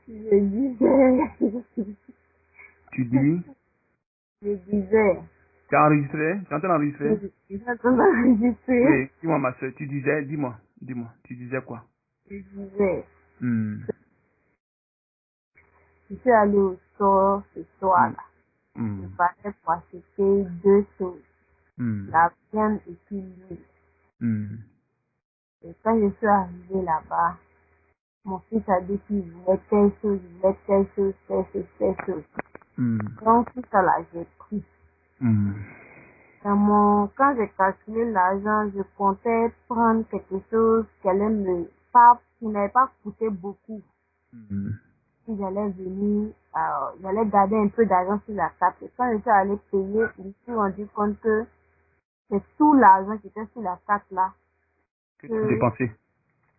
Je disais. Tu dis, Je disais. tu as enregistré, tu es en train d'enregistrer? Je suis en train d'enregistrer. Oui, dis-moi ma soeur, tu disais, dis-moi, tu disais quoi? Je disais. Hmm, Je suis allée au store ce hmm, soir-là. Je hmm, partais pour acheter deux choses. hmm, La viande et puis l'huile. hmm, Et quand je suis arrivée là-bas, mon fils a dit qu'il voulait telle chose, il voulait telle chose, telle chose, telle chose. hmm, Donc tout ça là, j'ai pris. hmm, Quand j'ai calculé l'argent, je comptais prendre quelque chose qui n'allait pas coûter beaucoup. hmm. Si j'allais venir, j'allais garder un peu d'argent sur la carte. Et quand je suis allée payer, je me suis rendu compte que c'est tout l'argent qui était sur la carte là Que tu as que dépensé.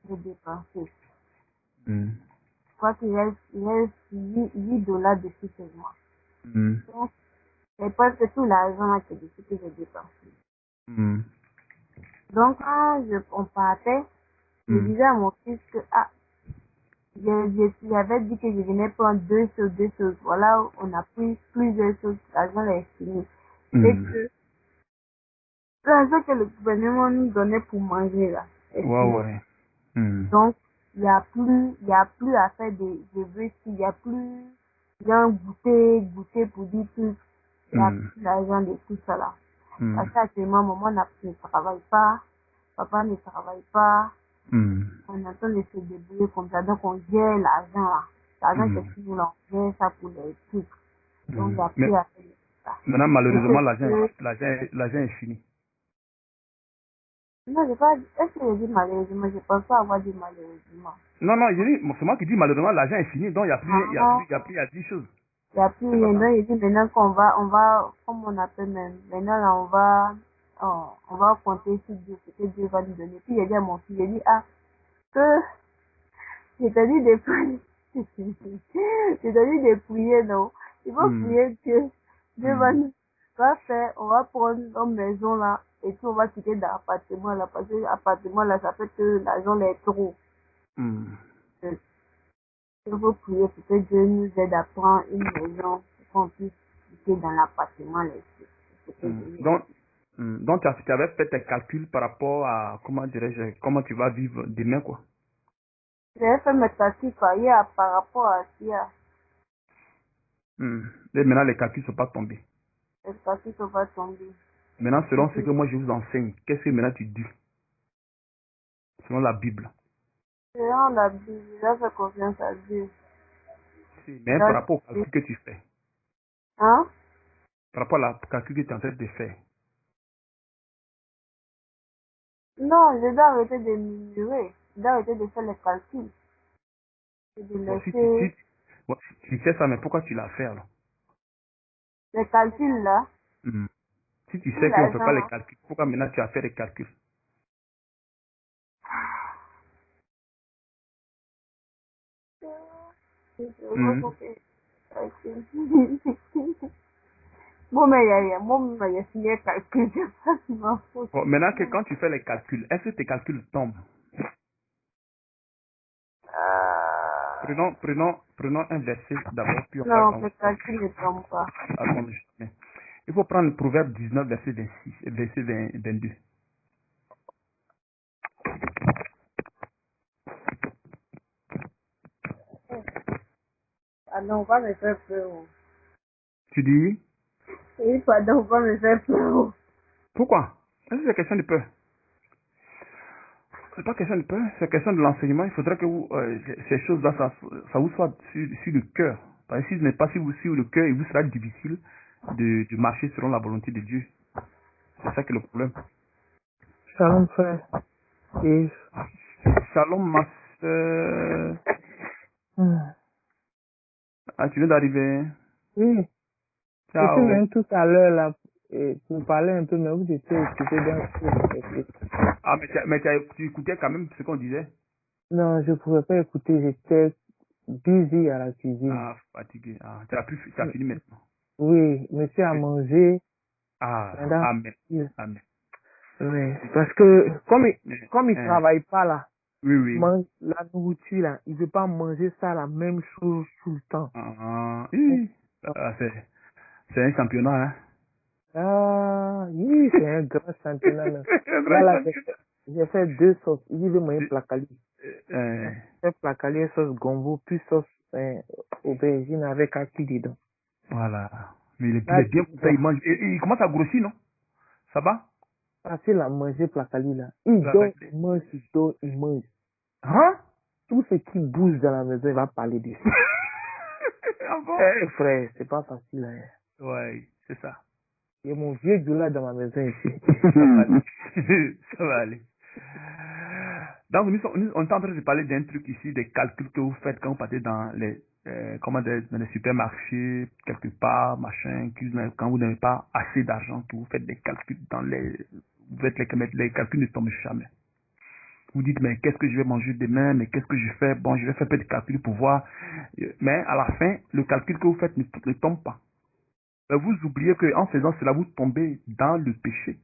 j'ai dépensé. Hmm, Je crois qu'il reste 8 dollars dessus sur moi. hmm, Donc, c'est presque tout l'argent là que j'ai dépensé. hmm, Donc, quand on partait, je hmm, disais à mon fils que, j'avais dit que je venais prendre deux choses, deux choses. Voilà, on a pris plusieurs choses, l'argent est fini. Et hmm. que l'argent que le gouvernement nous donnait pour manger là, est Ouais, fini. ouais. Hmm, Donc, il y a plus à faire des vœux, il n'y a plus bien goûter pour dire tout. Il n'y a hmm, plus l'argent de tout ça là. hmm, Parce qu'actuellement, maman ne travaille pas, papa ne travaille pas, hmm, on est en train de se débrouiller comme ça, donc on gère l'argent là. L'argent hmm, c'est tout là, on gère ça pour les trucs. Donc, il hmm. n'y a Mais plus à faire de ça. maintenant, Et malheureusement, que, l'argent est fini. non, j'ai pas, est-ce que j'ai dit malheureusement? Je pense pas avoir dit malheureusement. Non, non, c'est moi qui dis malheureusement, l'argent est fini, donc il n'y a plus rien, Ah, il y a 10 choses. il n'y a plus C'est pas rien. ça? Donc, il dit maintenant comme on appelle même, maintenant là, on va compter sur Dieu, ce que Dieu va nous donner. Puis, il a dit à mon fils, il a dit, que, je t'ai dit de prier. Je t'ai dit de prier, non. Il faut Hmm, prier que Dieu hmm, va faire, on va prendre nos maisons là, et puis on va quitter dans l'appartement là, parce que l'appartement là, ça fait que l'argent est trop. hmm, Euh, Il faut prier pour que Dieu nous aide à prendre une maison pour qu'on puisse quitter dans l'appartement là. C'est ce que hmm. je lui ai Donc, dit. tu avais fait tes calculs par rapport à, comment dirais-je, comment tu vas vivre demain, quoi. J'ai fait mes calculs hier par rapport à hier. Hmm. Et maintenant, les calculs ne sont pas tombés. Les calculs ne va tomber. Maintenant, Et selon ce puis, que moi je vous enseigne, qu'est-ce que maintenant tu dis? Selon la Bible. selon la Bible, j'ai fait confiance à Dieu. Mais par Là, rapport au calcul que tu fais, hein? par rapport au calcul que tu es en train de faire, Non, je dois arrêter de murmurer. Je dois arrêter de faire les calculs. Et de bon, si tu, laisser bon, si tu fais ça, mais pourquoi tu l'as fait alors? les calculs là. Hmm. Si tu Tout sais qu'on ne fait pas l'argent les là. calculs, pourquoi maintenant tu as fait les calculs? Je vois Hmm. qu'on fait les calculs. Bon, mais il y a signé calcul. C'est pas de ma faute. Bon, maintenant que quand tu fais les calculs, est-ce que tes calculs tombent? Prenons un verset d'abord, puis Non, les calculs ne tombent pas. on va chemin. Il faut prendre Proverbe 19, verset 26, verset 22. Ah non, on va me faire peur. Tu dis, Oui, pardon, on va me faire peur. pourquoi? Est-ce que c'est question de peur? C'est pas question de peur, c'est question de l'enseignement. Il faudrait que ces choses-là, ça vous soit sur le cœur. Parce que si ce n'est pas sur le cœur, il vous sera difficile de marcher selon la volonté de Dieu. C'est ça qui est le problème. Shalom frère. Et, Shalom, ma soeur. hmm, Ah, tu viens d'arriver. oui, je suis Ciao. venu tout à l'heure là pour parler un peu, mais vous étiez occupé d'un truc. Ah, tu écoutais quand même ce qu'on disait. Non, je ne pouvais pas écouter, j'étais busy à la cuisine. Ah, fatigué. Ah, tu as fini maintenant. Oui, monsieur a Oui. mangé. Ah, Maintenant, amen. oui, Amen. parce que comme il Hein, travaille pas là, Oui, oui. mange la nourriture là, il veut pas manger ça la même chose tout le temps. Oui. C'est un championnat, hein. Ah, oui, c'est un grand championnat même. Un Là, grand là, championnat. j'ai fait 2 sauces. Il dit, veut manger Euh, placali. euh, J'ai fait placali, sauce gombo, puis sauce aubergine avec acquis dedans. voilà. Mais il Là, est bien pour ça, il mange. Et il commence à grossir, non? Ça va? facile à manger placali là. Il Ça va. dort, il mange, il dort, il mange. Hein? Tout ce qui bouge dans la maison, il va parler dessus. Ah bon? Eh, frère, c'est pas facile. Hein. Ouais, c'est ça. Il y a mon vieux Djoula dans ma maison ici. Ça va aller. Ça va aller. Donc, on est en train de parler d'un truc ici, des calculs que vous faites quand vous partez dans les, comment dire, dans les supermarchés, quelque part, machin, quand vous n'avez pas assez d'argent, que vous faites des calculs dans les, vous faites les calculs ne tombent jamais. Vous dites, mais qu'est-ce que je vais manger demain, mais qu'est-ce que je fais? Bon, je vais faire un peu de calculs pour voir. Mais à la fin, le calcul que vous faites ne tombe pas. Mais vous oubliez qu'en faisant cela, vous tombez dans le péché.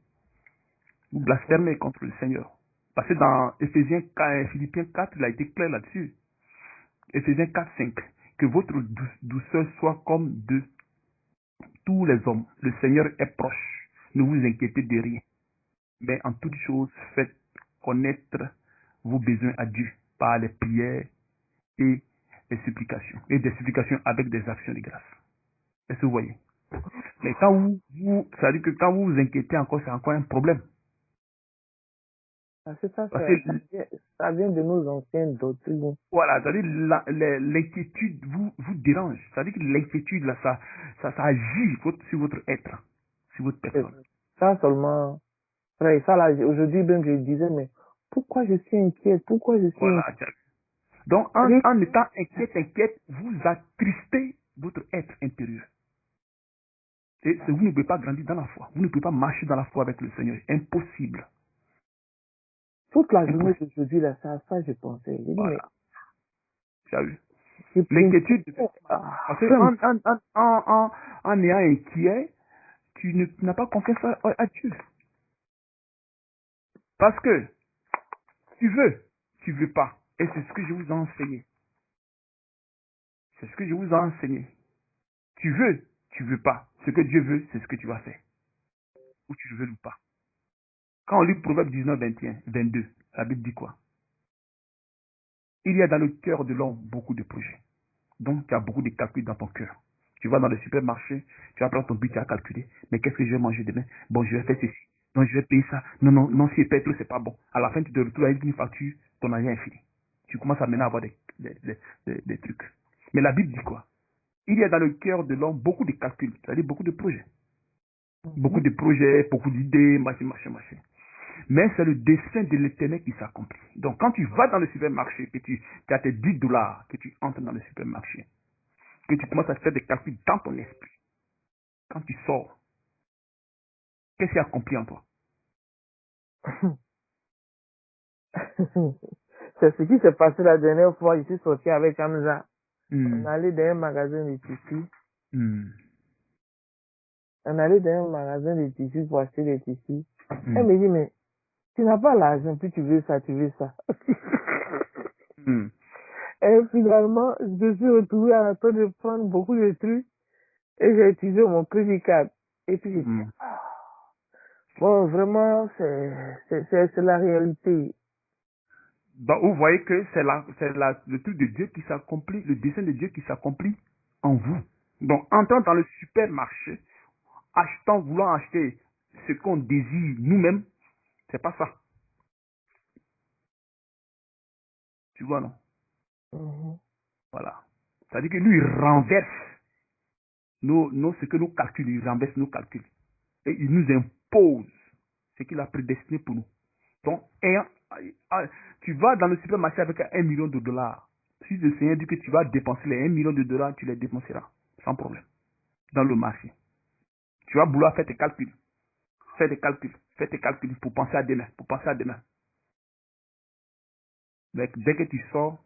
Vous blasphémez contre le Seigneur. Parce que dans Philippiens 4, il a été clair là-dessus. Éphésiens 4, 5. Que votre douceur soit comme de tous les hommes. Le Seigneur est proche. Ne vous inquiétez de rien. Mais en toute chose, faites connaître vos besoins à Dieu par les prières et les supplications. Et des supplications avec des actions de grâce. Est-ce que vous voyez? Mais quand ça veut dire que quand vous vous inquiétez encore, c'est encore un problème. Ah, c'est ça, Parce que, ça vient de nos anciennes doctrines. voilà, c'est-à-dire l'inquiétude vous dérange. C'est-à-dire que l'inquiétude, là, ça agit sur votre être, sur votre personne. Ça seulement, frère, ça là, aujourd'hui même je disais, mais pourquoi je suis inquiète? Pourquoi je suis Voilà. inquiète? Donc, en étant inquiète, vous attristez votre être intérieur. Et vous ne pouvez pas grandir dans la foi. Vous ne pouvez pas marcher dans la foi avec le Seigneur. Impossible. Toute la journée d'aujourd'hui, là, ça, je pensais. J'ai dit, mais, Voilà. Tu as vu. j'ai pris L'inquiétude, parce que en ayant inquiet, tu n'as pas confiance à Dieu. Parce que tu veux pas. Et c'est ce que je vous ai enseigné. C'est ce que je vous ai enseigné. Tu veux pas. Ce que Dieu veut, c'est ce que tu vas faire. Ou tu le veux ou pas. Quand on lit Proverbe 19, 21, 22, la Bible dit quoi? Il y a dans le cœur de l'homme beaucoup de projets. Donc, tu as beaucoup de calculs dans ton cœur. Tu vas dans le supermarché, tu vas prendre ton but, tu vas calculer. Mais qu'est-ce que je vais manger demain? Bon, je vais faire ceci. Non, je vais payer ça. Non, si je paye tout, c'est pas bon. À la fin, tu te retrouves avec une facture, ton argent est fini. Tu commences à maintenant avoir des trucs. Mais la Bible dit quoi? Il y a dans le cœur de l'homme beaucoup de calculs, c'est-à-dire beaucoup de projets. Beaucoup de projets, beaucoup d'idées, machin. Mais c'est le dessein de l'éternel qui s'accomplit. Donc quand tu vas dans le supermarché, que tu as tes 10 dollars, que tu entres dans le supermarché, que tu commences à faire des calculs dans ton esprit, quand tu sors, qu'est-ce qui est accompli en toi? c'est ce qui s'est passé la dernière fois. Je suis sorti avec Hamza. On Hmm. allait dans un magasin de tissus. Hmm. On allait dans un magasin de tissus pour acheter des tissus. Elle Hmm. me dit, mais tu n'as pas l'argent, puis tu veux ça, tu veux ça. Hmm. Et finalement, je me suis retrouvé à la train de prendre beaucoup de trucs et j'ai utilisé mon crédit card. Et puis j'ai dit, Hmm. bon, vraiment, c'est la réalité. Donc vous voyez que le truc de Dieu qui s'accomplit, le dessein de Dieu qui s'accomplit en vous. Donc entrant dans le supermarché, voulant acheter ce qu'on désire nous-mêmes, c'est pas ça. Tu vois, non? Mhm. Voilà. C'est-à-dire que lui, il renverse ce que nous calculons, il renverse nos calculs. Et il nous impose ce qu'il a prédestiné pour nous. Donc, tu vas dans le supermarché avec 1 million de dollars. Si le Seigneur dit que tu vas dépenser les 1 million de dollars, tu les dépenseras sans problème dans le marché. Tu vas vouloir faire tes calculs. Fais tes calculs pour penser à demain. Mais dès que tu sors,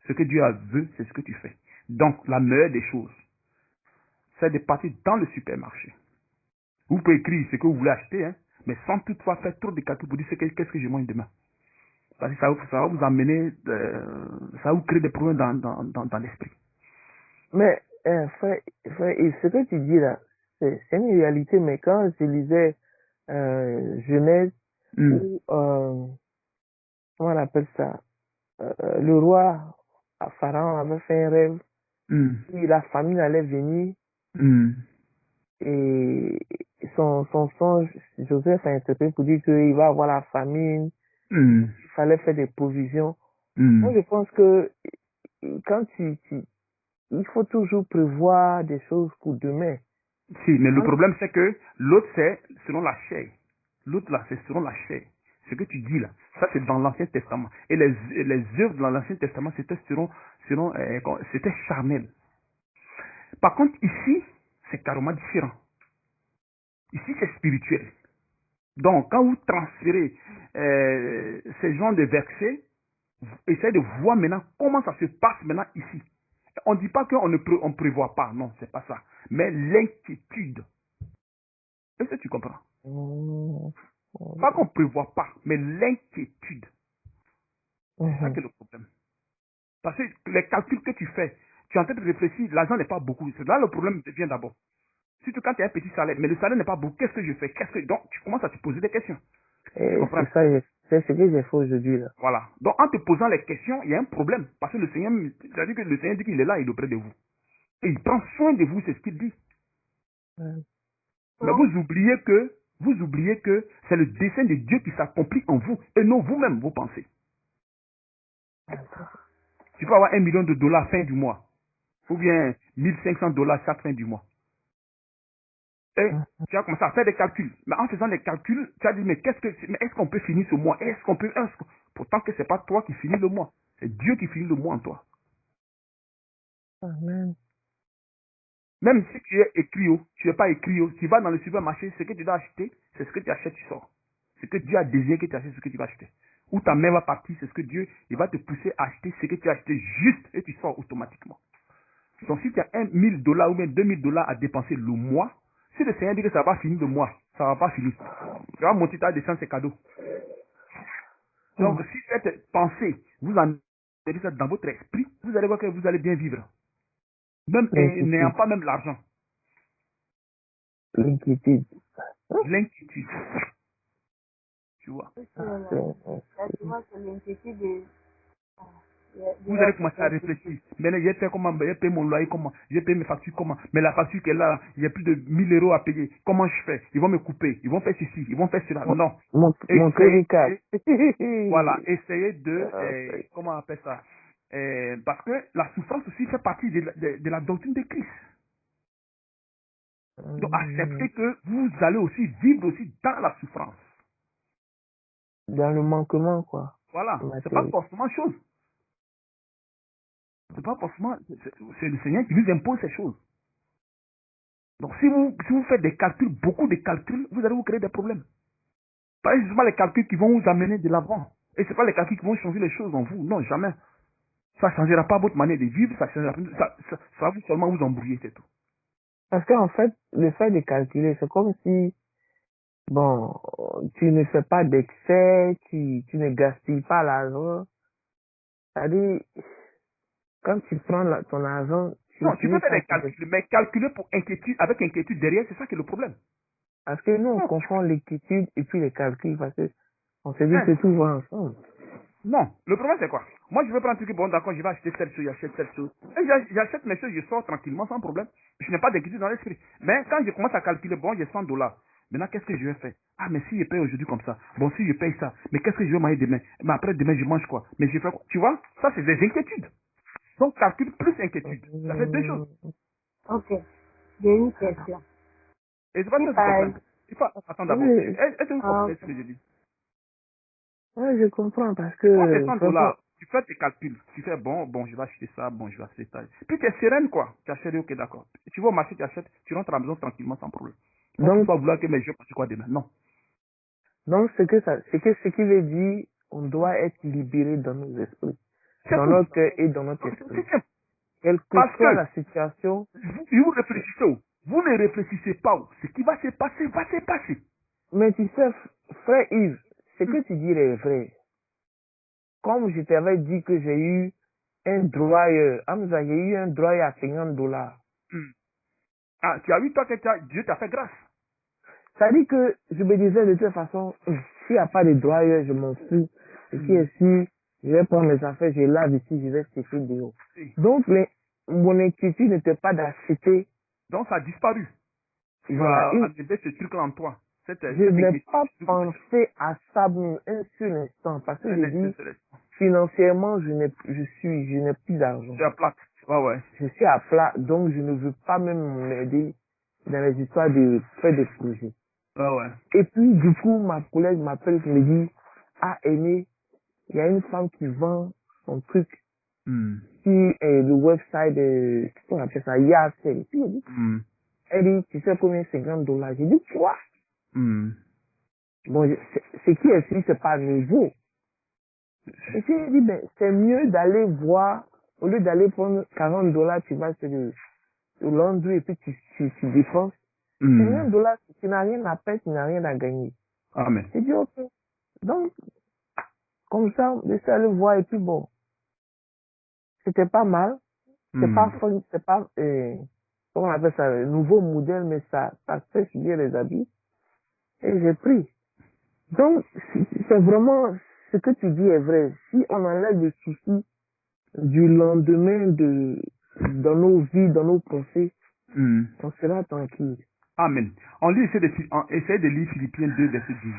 ce que Dieu veut, c'est ce que tu fais. Donc, la meilleure des choses, c'est de partir dans le supermarché. Vous pouvez écrire ce que vous voulez acheter, hein, mais sans toutefois faire trop de calculs pour dire qu'est-ce que je mange demain. Parce que ça va vous amener, ça va vous créer des problèmes dans l'esprit. Mais, frère, et ce que tu dis là, c'est une réalité, mais quand je lisais Genèse, où, comment on appelle ça, le roi Pharaon avait fait un rêve, et la famine allait venir, et son songe, Joseph a interprété pour dire qu'il va avoir la famine, il fallait faire des provisions. Moi, je pense que quand il faut toujours prévoir des choses pour demain. Si, mais le problème c'est que l'autre c'est selon la chair. L'autre là, c'est selon la chair. Ce que tu dis là, ça c'est dans l'Ancien Testament. Et les œuvres dans l'Ancien Testament, c'était c'était charnel. Par contre, ici, c'est carrément différent. Ici, c'est spirituel. Donc, quand vous transférez ces genres de versets, essayez de voir maintenant comment ça se passe maintenant ici. On ne dit pas qu'on ne prévoit pas, non, c'est pas ça. Mais l'inquiétude. Est-ce que tu comprends? Pas qu'on ne prévoit pas, mais l'inquiétude. C'est ça qui est le problème. Parce que les calculs que tu fais, tu es en train de réfléchir, l'argent n'est pas beaucoup. C'est là le problème vient d'abord. Surtout quand tu as un petit salaire, mais le salaire n'est pas beaucoup. Qu'est-ce que je fais? Donc, tu commences à te poser des questions. Tu comprends? C'est ce que j'ai fait aujourd'hui là. Voilà. Donc, en te posant les questions, il y a un problème. Parce que le Seigneur, c'est-à-dire que le Seigneur dit qu'il est là, il est auprès de vous. Et il prend soin de vous, c'est ce qu'il dit. Mais vous oubliez que c'est le dessein de Dieu qui s'accomplit en vous et non vous-même, vos pensées. Tu peux avoir $1 million fin du mois ou bien $1 500 chaque fin du mois. Et tu as commencé à faire des calculs. Mais en faisant des calculs, tu as dit, mais est-ce qu'on peut finir ce mois? Pourtant que c'est pas toi qui finis le mois. C'est Dieu qui finit le mois en toi. Amen. Même si tu es écrit, tu n'es pas écrit, tu vas dans le supermarché, ce que tu dois acheter, c'est ce que tu achètes, tu sors. Ce que Dieu a désiré que tu achètes, c'est ce que tu vas acheter. Où ta main va partir, c'est ce que Dieu, il va te pousser à acheter ce que tu as acheté juste et tu sors automatiquement. Donc si tu as $1 000 ou même $2 000 à dépenser le mois, si le Seigneur dit que ça va finir le mois, ça va pas finir. Tu vas monter ta descente, c'est cadeau. Donc si cette pensée, vous en avez ça dans votre esprit, vous allez voir que vous allez bien vivre. Même n'ayant pas même l'argent. L'inquiétude. L'inquiétude. Tu vois. Là, tu vois, c'est l'inquiétude de... Vous allez commencer à réfléchir. Maintenant, j'ai fait comment, j'ai payé mon loyer comment, j'ai payé mes factures comment, mais la facture qui est là, il y a plus de 1 000 € à payer. Comment je fais? Ils vont me couper, ils vont faire ceci, ils vont faire cela. Non. Mon crédit card. Voilà, essayez de, comment on appelle ça? Parce que la souffrance aussi fait partie de la doctrine de Christ. Donc, acceptez que vous allez aussi vivre aussi dans la souffrance. Dans le manquement, quoi. Voilà, c'est pas forcément chose. C'est pas forcément, c'est le Seigneur qui vous impose ces choses. Donc si vous faites des calculs, beaucoup de calculs, vous allez vous créer des problèmes. Pas justement les calculs qui vont vous amener de l'avant. Et c'est pas les calculs qui vont changer les choses en vous. Non, jamais. Ça ne changera pas votre manière de vivre, ça va vous seulement vous embrouiller, c'est tout. Parce qu'en fait, le fait de calculer, c'est comme si, bon, tu ne fais pas d'excès, tu ne gaspilles pas l'argent. C'est-à-dire, quand tu prends ton argent, non, tu peux faire des calculs, mais calculer pour inquiétude, avec inquiétude derrière, c'est ça qui est le problème. Parce que nous, on confond l'inquiétude et puis les calculs, parce que on se dit que tout va ensemble. Non, le problème c'est quoi? Moi, je vais prendre un truc, bon, d'accord, je vais acheter telle chose, j'achète telle chose. Et j'achète mes choses, je sors tranquillement, sans problème. Je n'ai pas d'inquiétude dans l'esprit. Mais quand je commence à calculer, bon, j'ai $100. Maintenant, qu'est-ce que je vais faire? Ah, mais si je paye aujourd'hui comme ça, bon, si je paye ça, mais qu'est-ce que je vais manger demain? Mais après, demain, je mange quoi? Mais je fais quoi? Tu vois? Ça, c'est des inquiétudes. Donc, calcul plus inquiétude. Ça fait deux choses. Ok. J'ai une question. Et c'est pas que tu comprends. Il faut attendre d'abord. Est-ce que vous comprenez ce que je dis? Oui, je comprends parce que... Quand c'est $100, tu fais tes calculs. Tu fais bon, je vais acheter ça, bon, je vais acheter ça. Puis tu es sereine, quoi. Tu achètes, ok, d'accord. Tu vas au marché, tu achètes, tu rentres à la maison tranquillement, sans problème. Donc, tu vas vouloir que mes jeux fassent quoi demain? Non. Donc, ce qui veut dire, on doit être libéré dans nos esprits. Dans notre cœur et dans notre esprit. Quelle que soit la situation... Vous réfléchissez où? Vous ne réfléchissez pas où? Ce qui va se passer, va se passer. Mais tu sais, frère Yves, ce que tu dis est vrai. comme je t'avais dit que j'ai eu un dryer, Hamza, j'ai eu un dryer à $50. Ah, tu as vu, toi, que Dieu t'a fait grâce. Ça dit que je me disais de toute façon, s'il n'y a pas de dryer, je m'en fous. Ce qui est sûr, je vais prendre mes affaires, je lave ici, je vais sécher dehors. Oui. Donc, mon inquiétude n'était pas d'acheter. Donc, ça a disparu. Tu Voilà. as enlevé ce truc-là en toi. Je n'ai pas pensé à ça un seul instant parce que j'ai dit, financièrement, je n'ai plus d'argent. Tu es à plat. Ouais, ouais. Je suis à plat, donc je ne veux pas même m'aider dans les histoires de faire des projets. Ouais, ouais. Et puis, du coup, ma collègue m'appelle et me dit, ah, Aimé, il y a une femme qui vend son truc sur le website de, comment on appelle ça, Yasel. Et puis, elle dit, tu sais combien? $50. J'ai dit, quoi? Bon, ce qui est sûr, c'est pas nouveau. Et puis, elle dit, ben, c'est mieux d'aller voir, au lieu d'aller prendre $40, tu vas sur le laundry et puis tu dépenses. $50, tu n'as rien à perdre, tu n'as rien à gagner. Amen. J'ai dit, ok. Donc, comme ça, je suis allé voir et puis bon, c'était pas mal. C'est pas fun, c'est pas, comment on appelle ça, un nouveau modèle, mais ça fait bien les habits. Et j'ai pris. Donc, c'est vraiment, ce que tu dis est vrai. Si on enlève le souci du lendemain dans nos vies, dans nos pensées, on sera tranquille. Amen. On lit, essaie de lire Philippiens 2, verset 12.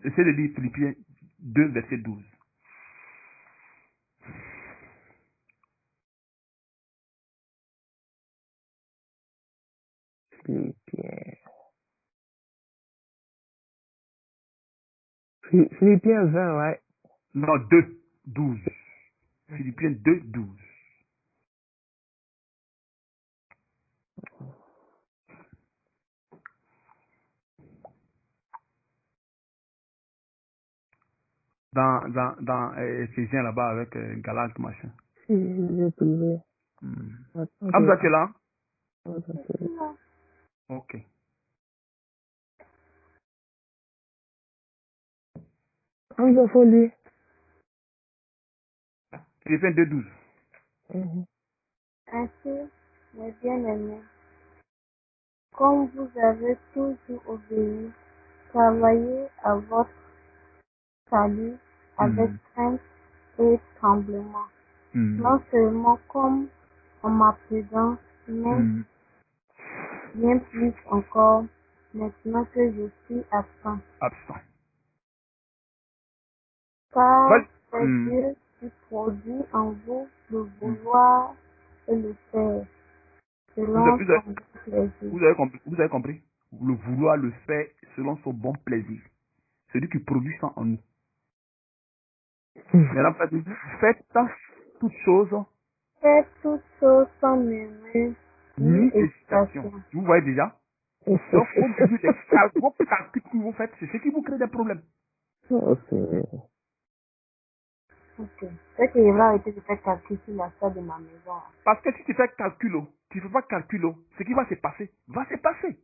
Essaie de lire Philippiens 2, verset 12. Philippiens 20, ouais. Non, 2, 12. Philippiens 2, 12. Dans Éphésiens là-bas avec Galate, machin. Si, j'ai trouvé. Hamza, tu es là? Non. Ok. Hamza, faut lire. Philippiens 2, 12. Ainsi, mes bien-aimés, comme vous avez toujours obéi, travaillez à votre salut avec crainte et tremblement, non seulement comme en ma présence, mais bien plus encore maintenant que je suis absent. Absent. Car Vas-y. c'est Dieu qui produit en vous le vouloir et le faire, selon son bon plaisir. Vous avez compris? Le vouloir le faire selon son bon plaisir. Celui qui produit ça en nous. Maintenant, faites toutes choses. Faites toutes choses sans murmure ni Ni hésitation. hésitation. Vous voyez déjà? Donc, vos calculs que vous faites, c'est ce qui vous crée des problèmes. Oh, Seigneur. Ok. C'est qu'il va arrêter de faire calcul sur l'achat de ma maison. Parce que si tu fais calcul, tu ne fais pas calcul, ce qui va se passer, va se passer.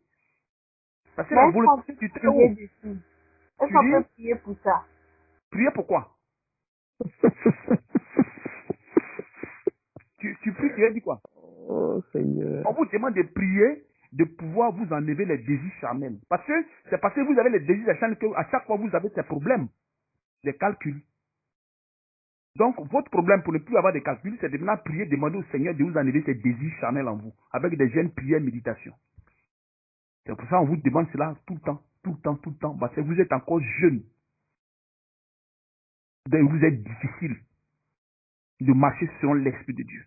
Parce que Mais la est-ce qu'on volonté peut du très prier haut. dessus? Est-ce qu'on peut prier pour ça? Prier pourquoi? Tu pries, tu as dit quoi? Oh, Seigneur. On vous demande de prier, de pouvoir vous enlever les désirs charnels. Parce que c'est parce que vous avez les désirs charnels qu'à chaque fois vous avez ces problèmes, des calculs. Donc, votre problème pour ne plus avoir de calculs, c'est de maintenant prier, demander au Seigneur de vous enlever ces désirs charnels en vous, avec des jeûnes, prières, méditation. C'est pour ça qu'on vous demande cela tout le temps, tout le temps, tout le temps, parce que vous êtes encore jeune. Donc, vous êtes difficile de marcher selon l'Esprit de Dieu.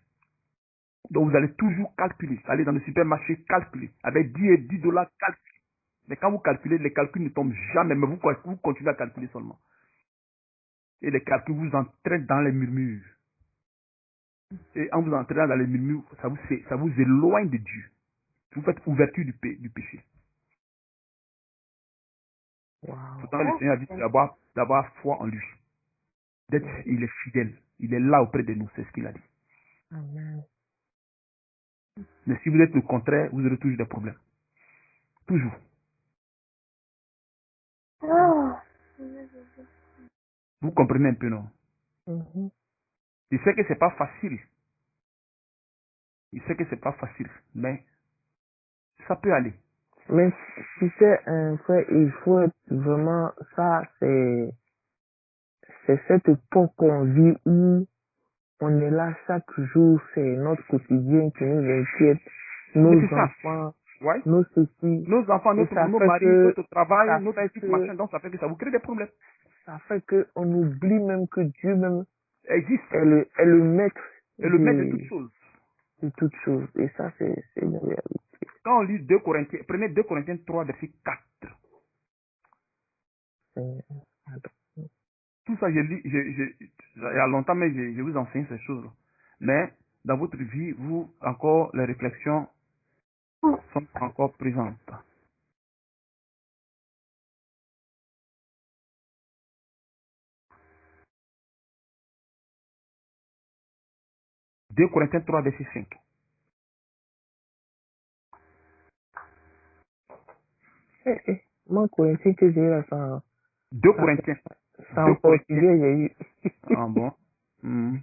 Donc, vous allez toujours calculer. Aller dans le supermarché, calculer. Avec 10 dollars, calculer. Mais quand vous calculez, les calculs ne tombent jamais, mais vous continuez à calculer seulement. Et les calculs vous entraînent dans les murmures. Et en vous entraînant dans les murmures, ça vous éloigne de Dieu. Vous faites ouverture du péché. Wow. Pourtant, le Seigneur a dit d'avoir foi en lui. Il est fidèle. Il est là auprès de nous. C'est ce qu'il a dit. Amen. Mais si vous êtes le contraire, vous aurez toujours des problèmes. Toujours. Ah. Vous comprenez un peu, non? Mhm. Je sais que c'est pas facile. Je sais que c'est pas facile, mais ça peut aller. Mais tu sais, frère, il faut être vraiment, ça, c'est cette époque qu'on vit où on est là chaque jour, c'est notre quotidien qui nous inquiète, Mais nos c'est ça. enfants, Ouais. nos soucis. Nos enfants, Et nos maris, notre travail, ça notre fait truc, que, machin, donc ça fait que ça vous crée des problèmes. ça fait que on oublie même que Dieu même Existe. est le maître Et le maître de toutes choses. de toutes choses. Et ça, c'est une réalité. Quand on lit 2 Corinthiens, prenez 2 Corinthiens 3, verset 4. Tout ça, je lis, il y a longtemps, mais je vous enseigne ces choses-là. Mais dans votre vie, vous, encore, les réflexions sont encore présentes. Deux Corinthiens 3, verset 5. Moi, Corinthien que j'ai là, 2 ça, Corinthiens. c'est en 2 Corinthiens. portugais, j'ai eu. Ah bon. Hmm.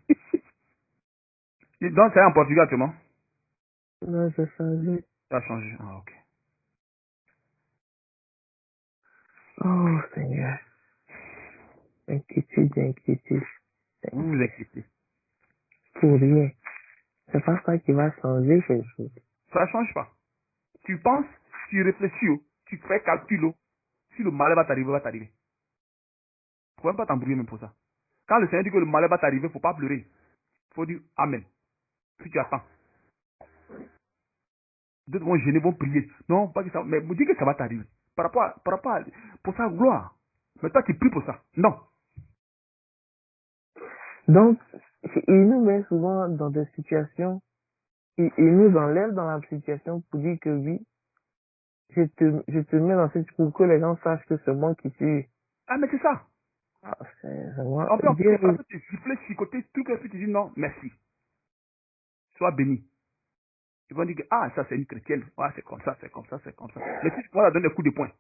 Donc c'est en portugais actuellement. Non, j'ai changé. Ça a changé. Ah, ok. Oh, Seigneur. Inquiétude, inquiétude. Vous vous inquiétez. Pour rien. C'est pas ça qui va changer quelque chose. Ça ne change pas. Tu penses, tu réfléchis, tu fais calcul. Si le malheur va t'arriver, va t'arriver. Il ne faut même pas t'embrouiller même pour ça. Quand le Seigneur dit que le malheur va t'arriver, il ne faut pas pleurer. Il faut dire Amen. Puis tu attends. D'autres vont gêner, vont prier. Non, pas que ça. Mais me dis que ça va t'arriver. Par rapport à, pour sa gloire. Mais toi, tu pries pour ça. Non. Donc, il nous met souvent dans des situations, il nous enlève dans la situation pour dire que oui, je te mets dans cette, pour que les gens sachent que c'est moi qui suis. Ah, mais c'est ça. Ah, c'est vraiment, En fait, Dieu, après, tu siffles, chicoter, tout que tu dis non, merci. Sois béni. Ils vont dire que, ah, ça c'est une chrétienne. Ah, c'est comme ça, c'est comme ça, c'est comme ça. Mais si tu vas la donner des coups de poing,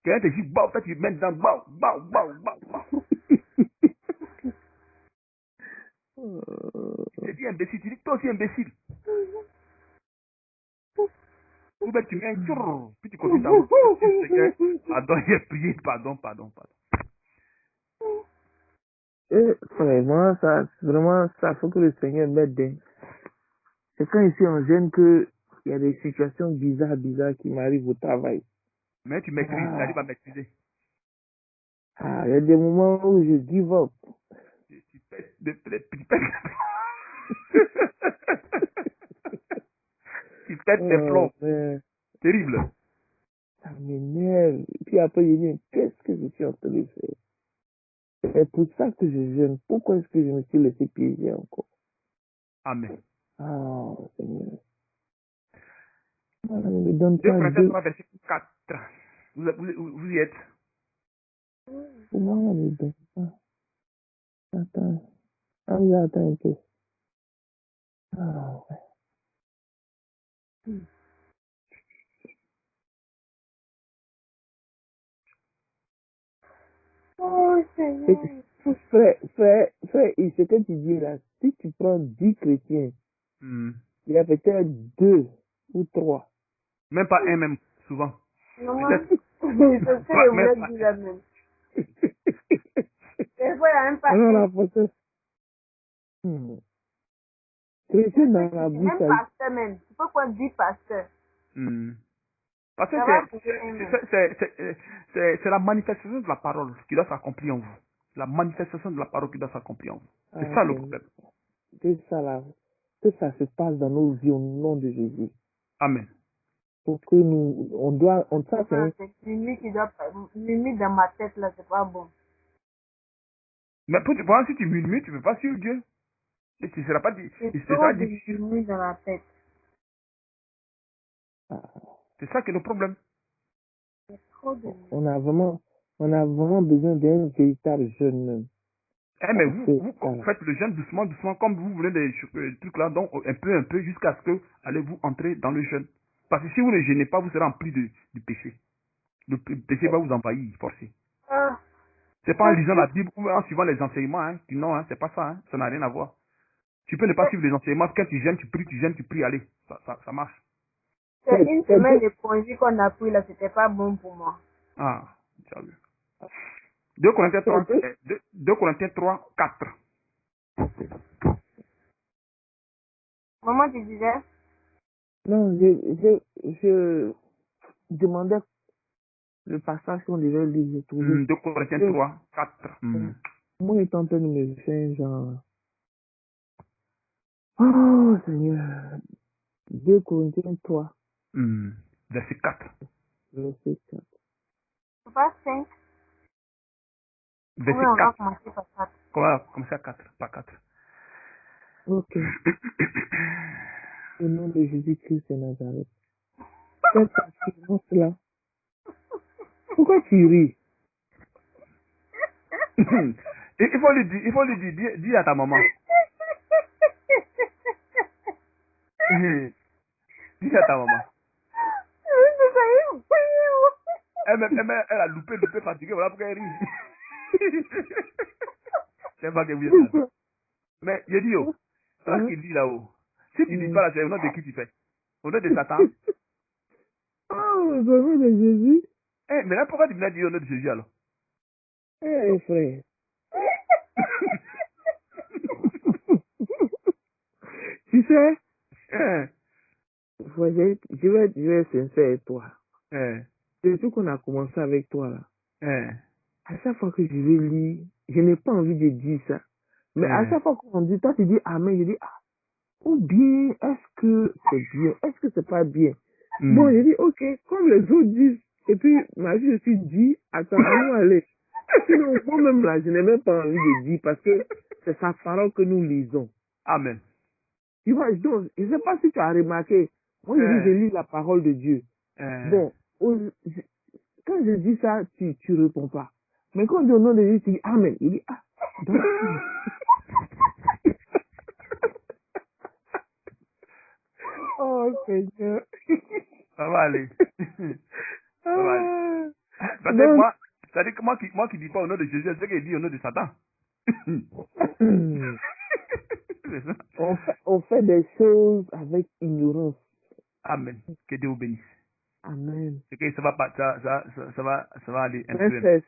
quelqu'un te dit, bah, en fait, tu mets dedans, bah, bah, bah, bah, bah. Tu te dis imbécile, tu dis toi aussi imbécile. Ou bien tu mets un tchurr, puis tu continues ta route. Tu sais que, pardon, j'ai prié, pardon, pardon, pardon. et vraiment, ça, vraiment, ça faut que le Seigneur m'aide. C'est quand ici on gêne que il y a des situations bizarres qui m'arrivent au travail. Mais tu maîtrises, tu arrives Ah, à maîtriser. ah, il y a des moments où je give up. Tu pètes, tu pètes. Tu pètes des Oh, plombs. mais Terrible. ça m'énerve. Puis après, je dis, qu'est-ce que je suis en train de faire? C'est pour ça que je gêne. Pourquoi est-ce que je me suis laissé piéger encore? Amen. Ah, Seigneur. Ah, ne me donne 2 pas Corinthiens deux. 3, verset 4. Vous y êtes. Pourquoi ne me donne pas? Attends. Ah oui, attends un peu. Ah, Oh, ouais. Seigneur. Frère, et ce que tu dis là, si tu prends 10 chrétiens, Hmm. il y a peut-être 2 ou 3. Même pas un même, souvent. Maman, Peut-être c'est ce que pas, je même voulais pas dire un. là même. Des fois, il n'y a même pas Alors un. la prochaine, hmm, Je chrétien sais dans que la c'est bouche, même pasteur même. Tu peux quoi dire pasteur? Hmm. Parce que Ça va trouver un même. c'est la manifestation de la parole qui doit s'accomplir en vous. La manifestation de la parole qui doit s'accomplir en vous. C'est ah, ça le problème. que ça là, que ça se passe dans nos vies au nom de Jésus. Amen. Pour que nous, ça c'est Ah, c'est Mimi qui doit Mimi dans ma tête là, c'est pas bon. Mais pour voir si tu murmures, tu ne peux pas suivre Dieu. Et tu ne seras pas dit. C'est Il trop sera de difficile. Mimi dans la tête. ah, C'est ça qui est le problème. C'est trop de Mimi. on a vraiment besoin d'un véritable jeûne même. Eh, mais Parce vous, que, vous voilà. faites le jeûne doucement, doucement, comme vous voulez des trucs là, donc un peu, jusqu'à ce que allez-vous entrer dans le jeûne. Parce que si vous ne jeûnez pas, vous serez rempli du péché. Le péché va vous envahir, forcé. Ah, C'est pas en lisant la Bible ou en suivant les enseignements. Hein. Non, hein, c'est pas ça. Hein. Ça n'a rien à voir. Tu peux ne pas suivre les enseignements. Quand tu jeûnes, tu pries, allez. Ça marche. C'est une semaine de congé qu'on a pris là, c'était pas bon pour moi. Ah, tu as vu. 2 Corinthiens 3, 2 Corinthiens 3, 4. Maman, tu disais? Non, je demandais le passage qu'on devait lire, j'ai trouvé. 2 Corinthiens 3, 4. Moi, il est en train de me faire genre... Oh, Seigneur. 2 Corinthiens 3, Verset 4. verset 4. Pas 5. Verset Oui, on va 4. commencer par 4. Comment commencer à 4, pas 4. Ok. Au nom de Jésus-Christ de Nazareth. Cette assurance-là. Pourquoi tu ris? Il faut lui dire, dis à ta maman. Dis à ta maman. Elle a loupé, fatiguée, voilà pourquoi elle rit. C'est pas que vous êtes. Mais je dis, oh, toi qui dis là-haut, si tu dis pas là, c'est au nom de qui tu fais? Au nom de Satan? Oh, au nom de Jésus. Mais là, pourquoi tu me l'as dit au nom de Jésus alors? Frère. Tu sais, je vais être sincère avec toi. Depuis qu'on a commencé avec toi là, à chaque fois que je vais lire, je n'ai pas envie de dire ça. Mais à chaque fois qu'on dit, toi tu dis amen, je dis ah. Ou bien, est-ce que c'est bien? Est-ce que c'est pas bien? Bon, je dis ok, comme les autres disent. Et puis, ma vie aussi dit, attends, allons aller. Sinon, moi-même là, je n'ai même pas envie de dire parce que c'est sa parole que nous lisons. Amen. Tu vois, donc, je ne sais pas si tu as remarqué, moi je lis la parole de Dieu. Bon, quand je dis ça, tu réponds pas. Mais quand on dit au nom de Dieu, tu dis Amen. Il dit ah, donc. Oh Seigneur. Ça va aller. Ça va aller. Parce que Donc, moi, c'est-à-dire que moi qui dis pas au nom de Jésus, c'est ce qu'il dit au nom de Satan. on fait des choses avec ignorance. Amen. Que Dieu vous bénisse. Amen. C'est que ça va aller un peu.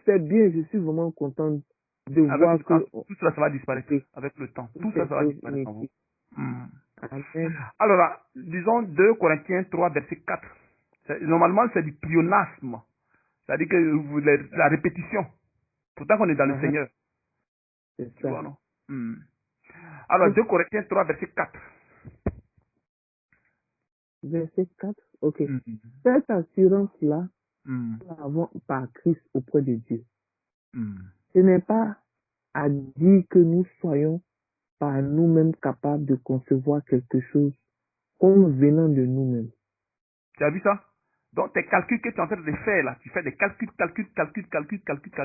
C'est bien, je suis vraiment content de voir que tout cela, ça va disparaître avec le temps. Tout ça, ça va disparaître en vous. Amen. Alors, disons 2 Corinthiens 3, verset 4. Normalement, c'est du pléonasme. C'est-à-dire que la répétition. Pourtant qu'on est dans le Seigneur. C'est tu ça. vois, non? Alors, 2 Corinthiens 3, verset 4. Verset 4. Ok. Cette assurance-là, nous l'avons par Christ auprès de Dieu. Ce n'est pas à dire que nous soyons par nous-mêmes capables de concevoir quelque chose comme venant de nous-mêmes. Tu as vu ça? Donc, tes calculs que tu es en train de faire là, tu fais des calculs,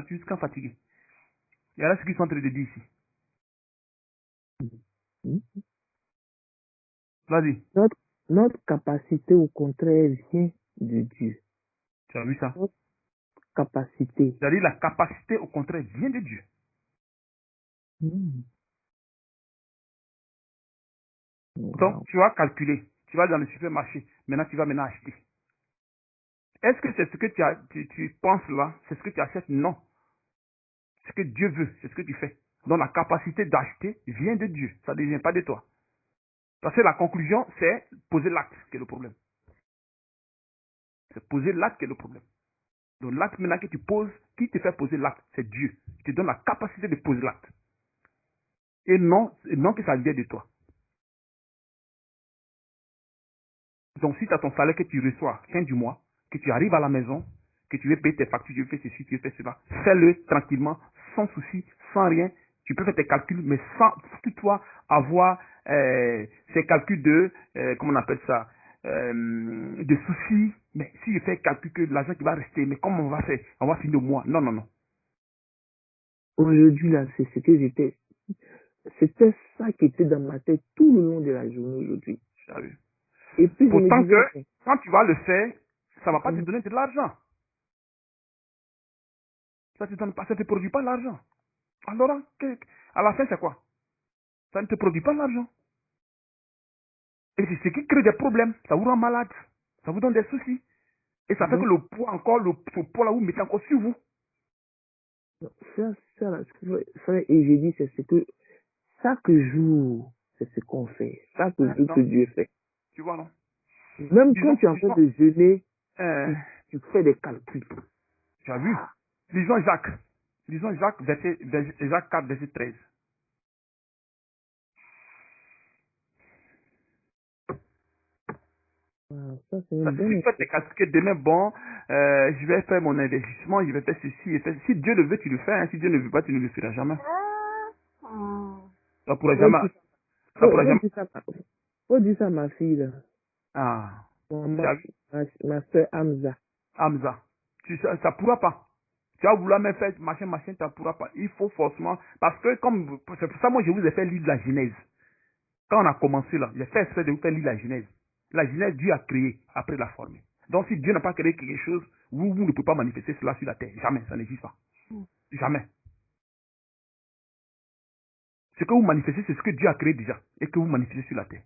jusqu'à fatigué. Il y a là ce qu'ils sont en train de dire ici. Vas-y. Notre capacité, au contraire, vient de Dieu. Tu as vu ça? Notre capacité. C'est-à-dire la capacité, au contraire, vient de Dieu. Donc, tu vas calculer. Tu vas dans le supermarché. Maintenant, tu vas acheter. Est-ce que c'est ce que tu penses là? C'est ce que tu achètes? Non. Ce que Dieu veut, c'est ce que tu fais. Donc, la capacité d'acheter vient de Dieu. Ça ne vient pas de toi. Parce que la conclusion, c'est poser l'acte qui est le problème. C'est poser l'acte qui est le problème. Donc, l'acte maintenant que tu poses, qui te fait poser l'acte? C'est Dieu. Il te donne la capacité de poser l'acte. Et non que ça vient de toi. Donc, si tu as ton salaire que tu reçois fin du mois, que tu arrives à la maison, que tu veux payer tes factures, tu veux faire ceci, tu veux faire cela, fais-le tranquillement, sans souci, sans rien. Tu peux faire tes calculs, mais sans toutefois avoir ces calculs de, comment on appelle ça, de soucis. Mais si je fais calcul que l'argent qui va rester, mais comment on va faire? On va finir au mois. Non, non, non. Aujourd'hui, là, c'est ce que j'étais. C'était ça qui était dans ma tête tout le long de la journée aujourd'hui. Et puis, pourtant que, quand tu vas le faire, ça ne va pas te donner de l'argent. Ça te donne pas, ça te produit pas l'argent. Alors, à la fin, c'est quoi? Ça ne te produit pas l'argent. Et c'est ce qui crée des problèmes. Ça vous rend malade. Ça vous donne des soucis. Et ça fait que le poids encore, ce poids là, vous mettez encore sur vous. Frère, et j'ai dit, c'est ce que chaque jour, c'est ce qu'on fait. Chaque jour que Dieu fait. Tu vois, non? Même quand tu es en train de jeûner, tu fais des calculs. Tu as vu? Lisons Jacques. Lisons Jacques, Jacques 4, verset 13. Ça, c'est Parce que si tu fais tes calculs demain, bon, je vais faire mon investissement, je vais faire ceci et faire. Si Dieu le veut, tu le fais. Hein. Si Dieu ne veut pas, tu ne le feras jamais. Ça pourra jamais. Ça pourra jamais. Faut dire ça à ma fille, là. Ah. Ma soeur Hamza. Hamza. Ça pourra pas. Tu vas vouloir me faire machin, ça pourra pas. Il faut forcément. Parce que, c'est pour ça, moi, je vous ai fait lire la Genèse. Quand on a commencé là, j'ai fait exprès de vous faire lire la Genèse. La Genèse, Dieu a créé après la former. Donc, si Dieu n'a pas créé quelque chose, vous ne pouvez pas manifester cela sur la terre. Jamais, ça n'existe pas. Jamais. Ce que vous manifestez, c'est ce que Dieu a créé déjà et que vous manifestez sur la terre.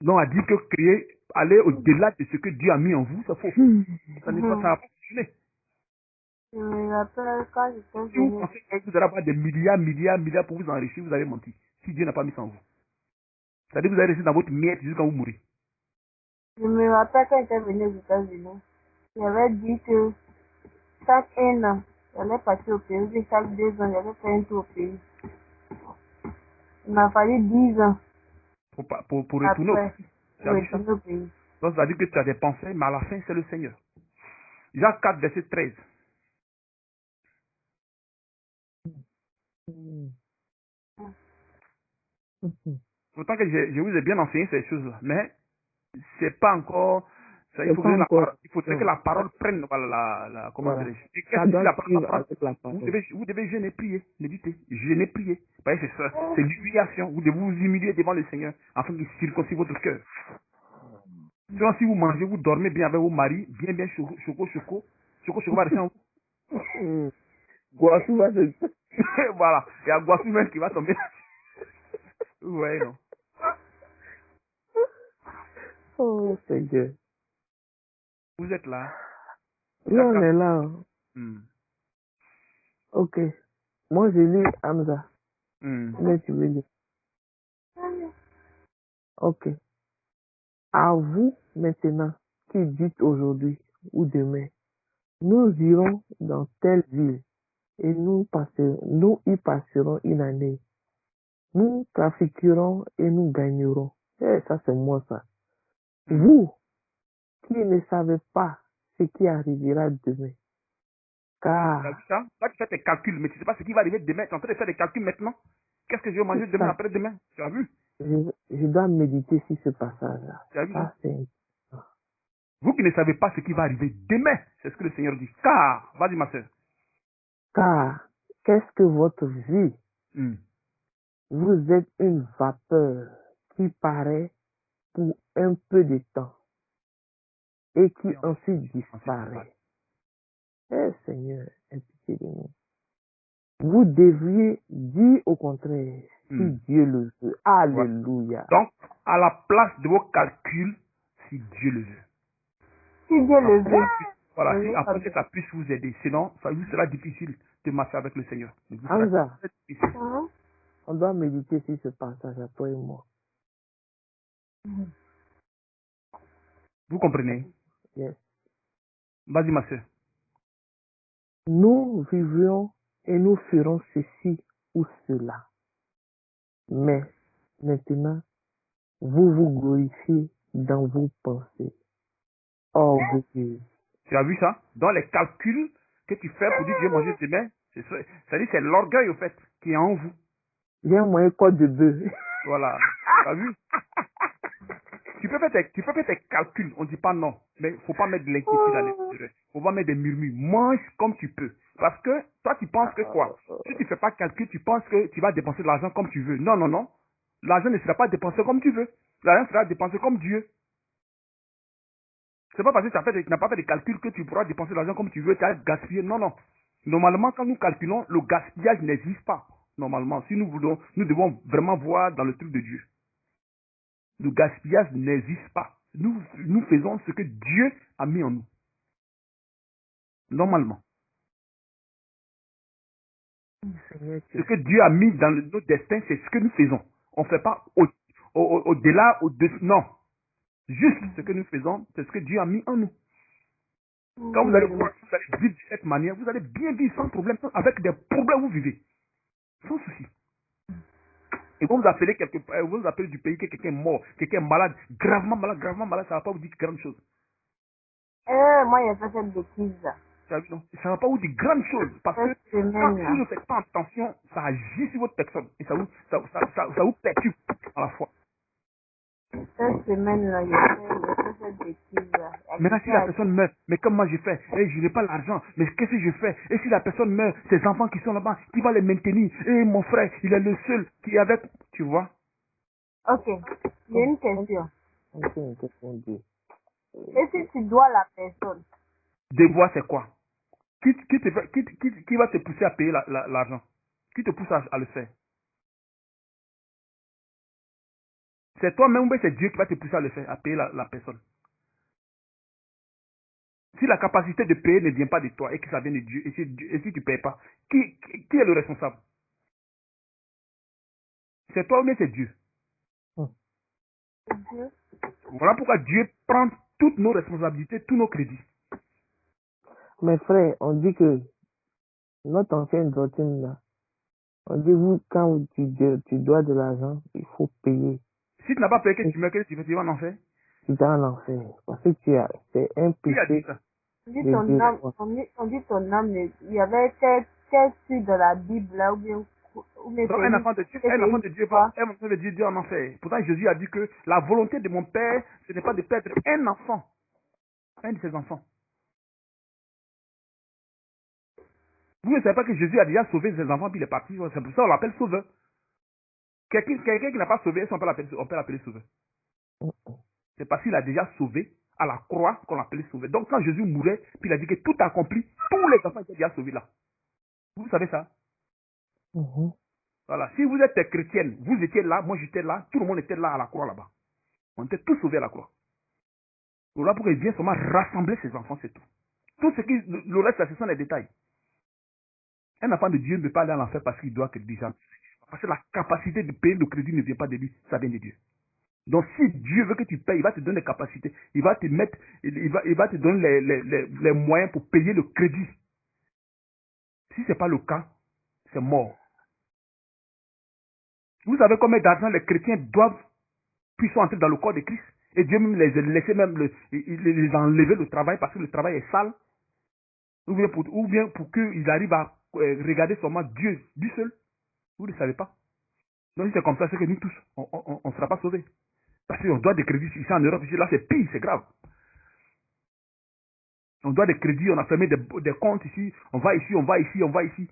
Donc, on a dit que créer, aller au-delà de ce que Dieu a mis en vous, c'est faux. Ça ne va pas fonctionner. Je me rappelle quand j'étais Si vous pensez que vous allez avoir des milliards pour vous enrichir, vous allez mentir. Si Dieu n'a pas mis ça en vous. C'est-à-dire que vous allez rester dans votre miette jusqu'à vous mourir. Je me rappelle quand j'étais venu aux États-Unis, j'avais dit que chaque 1 an, j'allais partir au pays, et chaque 2 ans, j'allais faire un tour au pays. Il m'a fallu 10 ans. Pour retourner au pays. Donc, ça veut dire que tu as des pensées, mais à la fin, c'est le Seigneur. Jacques 4, verset 13. Pourtant que je vous ai bien enseigné ces choses-là, mais c'est pas encore. Ça, il faudrait que la parole prenne comment dirais-je. Vous devez jeûner, prier, méditer, jeûner, prier. Vous voyez, c'est ça, c'est l'humiliation. Vous devez vous humilier devant le Seigneur afin qu'il circoncis votre cœur. Sinon, si vous mangez, vous dormez bien avec vos maris, bien choco va rester en vous. Guassou va se... Voilà, il y a Guassou même qui va tomber. Ouais, non. Oh, Seigneur. Vous êtes là. Oui, on est là. Ok. Moi, j'ai lu Hamza. Mais tu veux lire. Ok. À vous, maintenant, qui dites aujourd'hui ou demain, nous irons dans telle ville et nous y passerons une année. Nous trafiquerons et nous gagnerons. Eh, ça, c'est moi, ça. Vous, qui ne savez pas ce qui arrivera demain. Car... Tu as vu ça? Là, tu fais tes calculs, mais tu ne sais pas ce qui va arriver demain. Tu es en train de faire des calculs maintenant. Qu'est-ce que je vais manger demain, après-demain? Tu as vu? Je dois méditer sur ce passage-là. Tu as vu ça? Vous qui ne savez pas ce qui va arriver demain, c'est ce que le Seigneur dit. Car, vas-y ma soeur. Car, qu'est-ce que votre vie? Vous êtes une vapeur qui paraît pour un peu de temps et qui ensuite disparaît. Eh Seigneur, aie pitié de nous. Vous devriez dire au contraire, si Dieu le veut. Alléluia. Donc, à la place de vos calculs, si Dieu le veut. Si Dieu le veut. Voilà, si après que ça puisse vous aider. Sinon, ça vous sera difficile de marcher avec le Seigneur. Hamza, on doit méditer sur ce passage, toi et moi. Vous comprenez? Yes. Vas-y, ma soeur. Nous vivrions et nous ferons ceci ou cela. Mais maintenant, vous vous glorifiez dans vos pensées. Orgueilleux. Tu as vu ça? Dans les calculs que tu fais pour dire que je vais manger demain, c'est l'orgueil au fait qui est en vous. J'ai un moyen code de bœuf. Voilà. Tu as vu? Tu peux faire tes calculs, on ne dit pas non, mais il ne faut pas mettre de l'inquiétude à l'intérieur. Il ne faut pas mettre des murmures. Mange comme tu peux. Parce que toi, tu penses que quoi? Si tu ne fais pas de calcul, tu penses que tu vas dépenser de l'argent comme tu veux. Non, non, non. L'argent ne sera pas dépensé comme tu veux. L'argent sera dépensé comme Dieu. C'est pas parce que tu n'as pas fait de calcul que tu pourras dépenser l'argent comme tu veux, tu as gaspillé. Non, non. Normalement, quand nous calculons, le gaspillage n'existe pas. Normalement, si nous voulons, nous devons vraiment voir dans le truc de Dieu. Le gaspillage n'existe pas. Nous faisons ce que Dieu a mis en nous. Normalement. Ce que Dieu a mis dans notre destin, c'est ce que nous faisons. On ne fait pas au-delà, au-dessus. Non. Juste ce que nous faisons, c'est ce que Dieu a mis en nous. Quand vous allez vivre de cette manière, vous allez bien vivre sans problème. Avec des problèmes, vous vivez. Sans souci. Et quand vous appelez vous appelez du pays que quelqu'un est mort, quelqu'un est malade, gravement malade, ça ne va pas vous dire grande chose. Moi, il y a pas cette bêtise. Ça ne va pas vous dire grande chose. Parce que quand vous ne faites pas attention, ça agit sur votre personne. Et ça vous perturbe à la fois. Cette semaine-là, il y a pas cette bêtise. Maintenant, si la personne meurt, mais comme moi j'ai fait, et je n'ai pas l'argent, mais qu'est-ce que je fais? Et si la personne meurt, ses enfants qui sont là-bas, qui va les maintenir? Et mon frère, il est le seul qui est avec, tu vois? Ok, il y a une question. Ok, une question de... Et si tu dois la personne? Devoir, c'est quoi? Qui va te pousser à payer l'argent? Qui te pousse à le faire? C'est toi-même ou c'est Dieu qui va te pousser à le faire, à payer la personne? Si la capacité de payer ne vient pas de toi et que ça vient de Dieu, et si tu ne payes pas, qui est le responsable? C'est toi ou bien c'est Dieu? Dieu. Voilà pourquoi Dieu prend toutes nos responsabilités, tous nos crédits. Mais frère, on dit que notre ancienne doctrine là, on dit vous, quand tu dois de l'argent, il faut payer. Si tu n'as pas payé, que tu meurs, que tu vas en enfer? Tu dois en enfer. Parce que c'est un Qui a dit péché. ça? On dit ton âme, il y avait tel suite de la Bible là, ou bien Donc, un enfant de Dieu, Dieu en enfer. Pourtant, Jésus a dit que la volonté de mon Père, ce n'est pas de perdre un enfant, un de ses enfants. Vous ne savez pas que Jésus a déjà sauvé ses enfants, puis il est parti. C'est pour ça qu'on l'appelle sauveur. Quelqu'un qui n'a pas sauvé, on peut l'appeler sauveur. C'est parce qu'il a déjà sauvé à la croix qu'on l'appelait sauveur. Donc quand Jésus mourait, puis il a dit que tout accompli, tous les enfants étaient déjà sauvés là. Vous savez ça? Voilà. Si vous êtes chrétienne, vous étiez là, moi j'étais là, tout le monde était là à la croix là-bas. On était tous sauvés à la croix. Donc là, pour qu'il vienne seulement rassembler ses enfants, c'est tout. Tout ce qui, le reste, ce sont les détails. Un enfant de Dieu ne peut pas aller à l'enfer parce qu'il doit crédit. Parce que la capacité de payer le crédit ne vient pas de lui, ça vient de Dieu. Donc si Dieu veut que tu payes, il va te donner des capacités. Il va te mettre, il va te donner les moyens pour payer le crédit. Si ce n'est pas le cas, c'est mort. Vous savez combien d'argent les chrétiens doivent, puis sont entrés dans le corps de Christ. Et Dieu même les a laissés même les enlever le travail parce que le travail est sale. Ou bien pour qu'ils arrivent à regarder seulement Dieu, du seul. Vous ne le savez pas. Donc si c'est comme ça, c'est que nous tous, on ne sera pas sauvés. Parce qu'on doit des crédits ici en Europe, ici, là c'est pire, c'est grave. On doit des crédits, on a fermé des comptes ici, on va ici, on va ici, on va ici.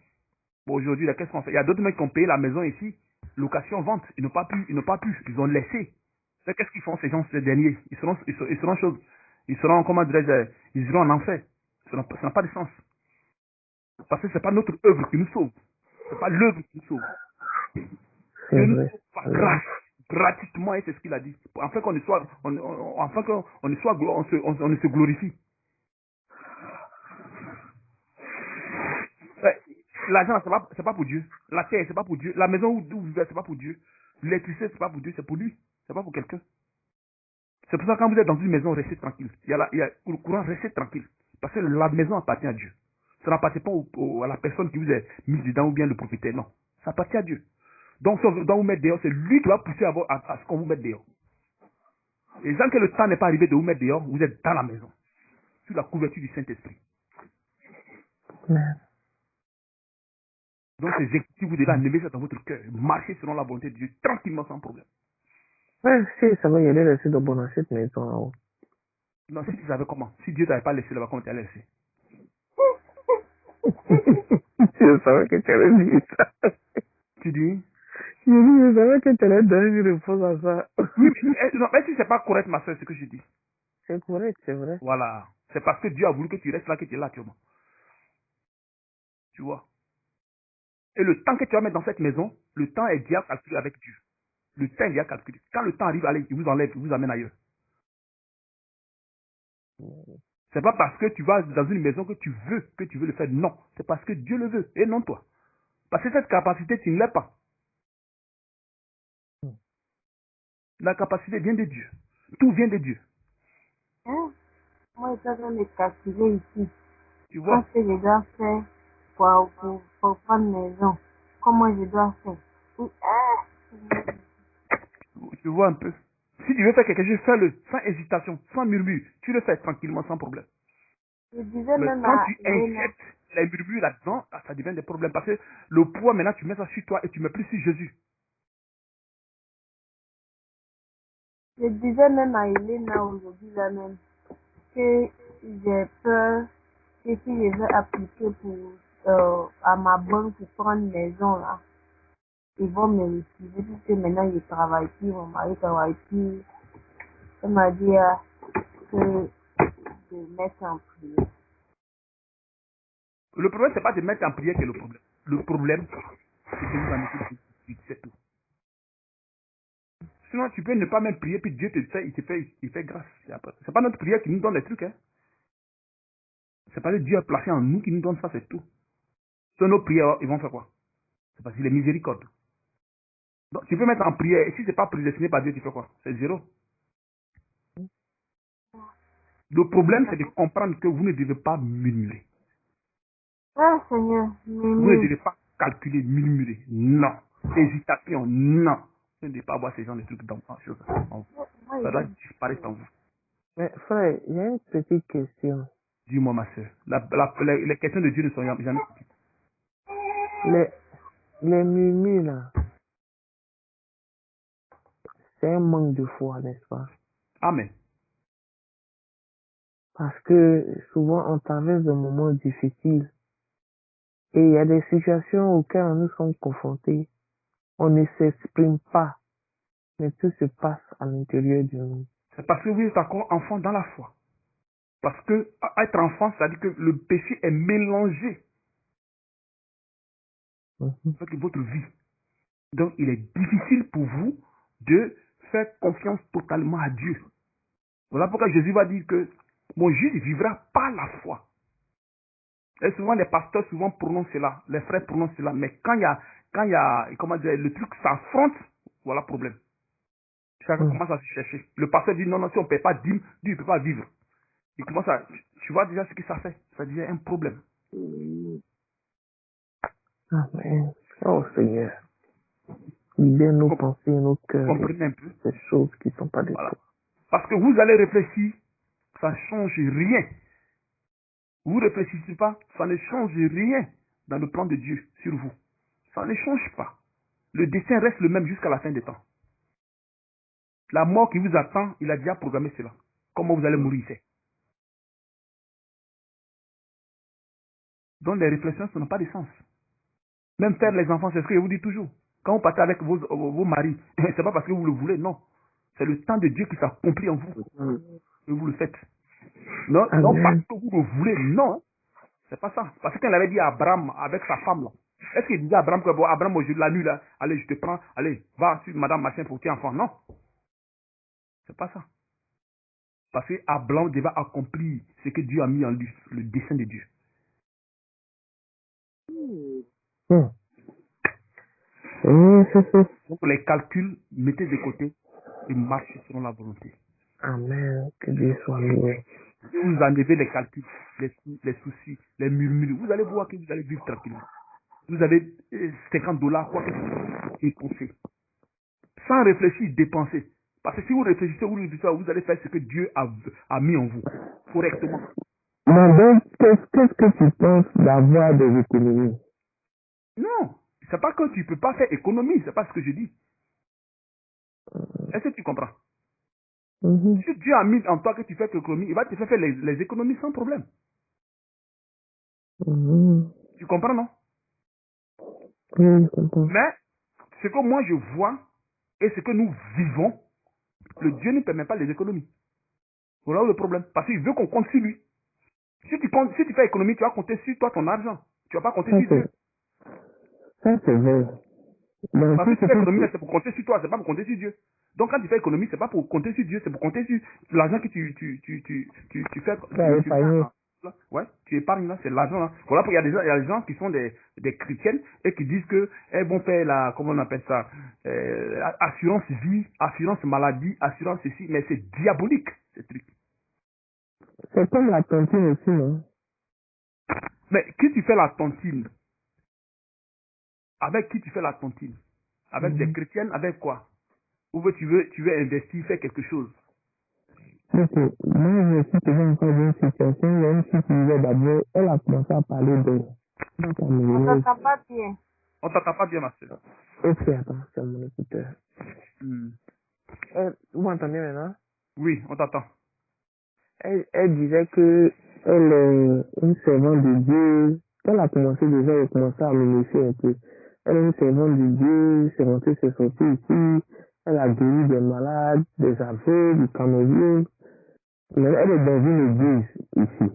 Bon, aujourd'hui, qu'est-ce qu'on fait? Il y a d'autres mecs qui ont payé la maison ici, location, vente, ils n'ont pas pu, ils ont laissé. Qu'est-ce qu'ils font ces gens, ces derniers? Ils seront choses. Ils seront, comment dirais-je, ils iront en enfer. Ça n'a pas de sens. Parce que ce n'est pas notre œuvre qui nous sauve. Ce n'est pas l'œuvre qui nous sauve. Dieu nous sauve par grâce, gratuitement, et c'est ce qu'il a dit. Afin qu'on ne soit, on ne se glorifie. L'argent, c'est pas pour Dieu. La terre, c'est pas pour Dieu. La maison où vous vivez, c'est pas pour Dieu. L'électricité, c'est pas pour Dieu, c'est pour lui. C'est pas pour quelqu'un. C'est pour ça que quand vous êtes dans une maison, restez tranquille. Il y a le courant, restez tranquille. Parce que la maison appartient à Dieu. Ça n'appartient pas à la personne qui vous est mise dedans ou bien le propriétaire. Non. Ça appartient à Dieu. Donc, si on doit vous mettre dehors, c'est lui qui va pousser à ce qu'on vous mette dehors. Et tant que le temps n'est pas arrivé de vous mettre dehors, vous êtes dans la maison. Sous la couverture du Saint-Esprit. Donc, c'est si vous devez enlever ça dans votre cœur, marcher selon la volonté de Dieu, tranquillement, sans problème. Ouais, si ça va y aller laisser de bonnes cette maison en haut. Non, si tu savais comment. Si Dieu ne t'avait pas laissé là-bas, comment tu allais laisser? Je savais que tu allais dire ça. Tu dis? Je savais que tu allais donner une réponse à ça. Oui, mais si c'est pas correct, ma soeur, ce que je dis. C'est correct, c'est vrai. Voilà. C'est parce que Dieu a voulu que tu restes là que tu es là actuellement. Tu vois. Et le temps que tu vas mettre dans cette maison, le temps est déjà calculé avec Dieu. Le temps est déjà calculé. Quand le temps arrive, allez, il vous enlève, il vous amène ailleurs. C'est pas parce que tu vas dans une maison que tu veux le faire. Non. C'est parce que Dieu le veut et non toi. Parce que cette capacité, tu ne l'as pas. La capacité vient de Dieu. Tout vient de Dieu. Hein? Moi, je dois me calculer ici. Tu Qu'est-ce vois. que je dois faire pour prendre maison? Comment je dois faire? Oui, Tu vois un peu. Si tu veux faire quelque chose, fais-le. Sans hésitation, sans murmure. Tu le fais tranquillement, sans problème. je disais Mais même quand à tu Elena, injectes les murmures là-dedans, ça devient des problèmes. Parce que le poids, maintenant, tu mets ça sur toi et tu mets plus sur Jésus. je disais même à Elena aujourd'hui là même que j'ai peur que si je veux appliquer à ma banque pour prendre maison là, ils vont me refuser puisque maintenant je travaille plus, mon mari travaille plus. Elle m'a dit que de mettre en prière. Le problème, c'est pas de mettre en prière qui est le problème. Le problème, c'est de vous en écouter. C'est tout. Sinon, tu peux ne pas même prier, puis Dieu il fait grâce. C'est pas notre prière qui nous donne les trucs, hein. C'est pas que Dieu a placé en nous qui nous donne ça, c'est tout. Sur nos prières, ils vont faire quoi? C'est parce qu'il est miséricorde. Donc, tu peux mettre en prière, et si c'est pas prédestiné par Dieu, tu fais quoi? C'est zéro. Le problème, c'est de comprendre que vous ne devez pas murmurer. Ah Seigneur, Vous ne Mimi, devez pas calculer, murmurer. Non. Hésitation, non. Vous ne devez pas avoir ces gens de trucs dans en chose. moi Ça je doit dois disparaître en vous. Mais frère, il y a une petite question. Dis-moi, ma soeur. Les questions de Dieu ne sont jamais petites. Les, les murmures là, c'est un manque de foi, n'est-ce pas? Amen. Parce que souvent on traverse des moments difficiles et il y a des situations auxquelles nous sommes confrontés. On ne s'exprime pas, mais tout se passe à l'intérieur de nous. C'est parce que vous êtes encore enfant dans la foi. Parce que être enfant, ça veut dire que le péché est mélangé Mhm. avec votre vie. Donc, il est difficile pour vous de faire confiance totalement à Dieu. Voilà pourquoi Jésus va dire que mon juste vivra par la foi. Et souvent, les pasteurs souvent prononcent cela, les frères prononcent cela, mais quand il y a, comment dire, le truc s'affronte, voilà le problème. Chacun Mhm. commence à se chercher. Le pasteur dit non, non, si on ne paie pas dîme, Dieu ne peut pas vivre. Il commence à, tu vois déjà ce que ça fait. Ça devient un problème. Amen. Oh Seigneur, libère nos Vous pensées et nos cœurs de comprenez un peu? ces choses qui ne sont pas de Voilà. toi. Parce que vous allez réfléchir, ça ne change rien. Vous ne réfléchissez pas, ça ne change rien dans le plan de Dieu sur vous. Ça ne change pas. Le destin reste le même jusqu'à la fin des temps. La mort qui vous attend, il a déjà programmé cela. Comment vous allez mourir, c'est. Donc les réflexions, ça n'a pas de sens. Même faire les enfants, c'est ce que je vous dis toujours. Quand vous partez avec vos maris, c'est pas parce que vous le voulez, non. C'est le temps de Dieu qui s'accomplit en vous. Et vous le faites. Non, non parce Amen. que vous le voulez, non. C'est pas ça. Parce qu'il avait dit à Abraham, avec sa femme, là. Est-ce qu'il disait à Abraham que, bon, Abraham, aujourd'hui, la nuit, là, allez, je te prends, allez, va sur madame machin pour tes enfants. Non. C'est pas ça. Parce que Abraham devait accomplir ce que Dieu a mis en lui, le dessein de Dieu. Mhm. Mhm. Donc les calculs, mettez de côté et marchez selon la volonté. Amen. Que Dieu soit loué. Si vous enlevez les calculs, les soucis, les murmures, vous allez voir que vous allez vivre tranquillement. Vous avez $50, quoi que ce soit, dépensez. Sans réfléchir, dépensez. Parce que si vous réfléchissez, vous allez faire ce que Dieu a mis en vous, correctement. Mais donc, qu'est-ce que tu penses d'avoir des économies? Non, c'est pas que tu ne peux pas faire économie, c'est pas ce que je dis. Est-ce que tu comprends? Mhm. Si Dieu a mis en toi que tu fais économie, il va te faire faire les économies sans problème. Mhm. Tu comprends, non? Oui, je comprends. Mais, ce que moi je vois et ce que nous vivons, le Dieu ne permet pas les économies. Voilà où le problème. Parce qu'il veut qu'on compte sur lui. Si tu fais économie, tu vas compter sur toi, ton argent. Tu vas pas compter sur Dieu. Ça, c'est vrai. Donc, Parce que tout si ce tu fais économie, que c'est pour compter sur toi, c'est pas pour compter sur Dieu. Donc quand tu fais économie, c'est pas pour compter sur Dieu, c'est pour compter sur l'argent que tu fais. tu as Tu fais épargné. ouais, tu épargnes là, c'est l'argent là. Voilà pourquoi il y a des gens qui sont des chrétiennes et qui disent que elles vont faire la, comment on appelle ça, assurance vie, assurance maladie, assurance ceci, mais c'est diabolique, ce truc. C'est comme la cantine aussi, non? Mais qui tu fais la tontine? Avec qui tu fais la tontine? Avec des Mhm. chrétiennes, avec quoi? Ou bien tu veux investir, faire quelque chose? Ok. Moi, je suis toujours encore dans une situation où une fille qui vivait d'abord, elle a commencé à parler de la On camerounaise. t'entend pas bien. On t'entend pas bien, ma soeur. Ok, attends, c'est mon écouteur. Hmm. Vous m'entendez maintenant? Oui, on t'attend. Elle disait que elle est une servante de Dieu. Elle a commencé déjà, elle a commencé à m'initier un peu. Elle est une servante de Dieu, c'est rentré, c'est sorti ici. Elle a guéri des malades, des aveugles, du Cameroun. Mais elle est dans une église ici.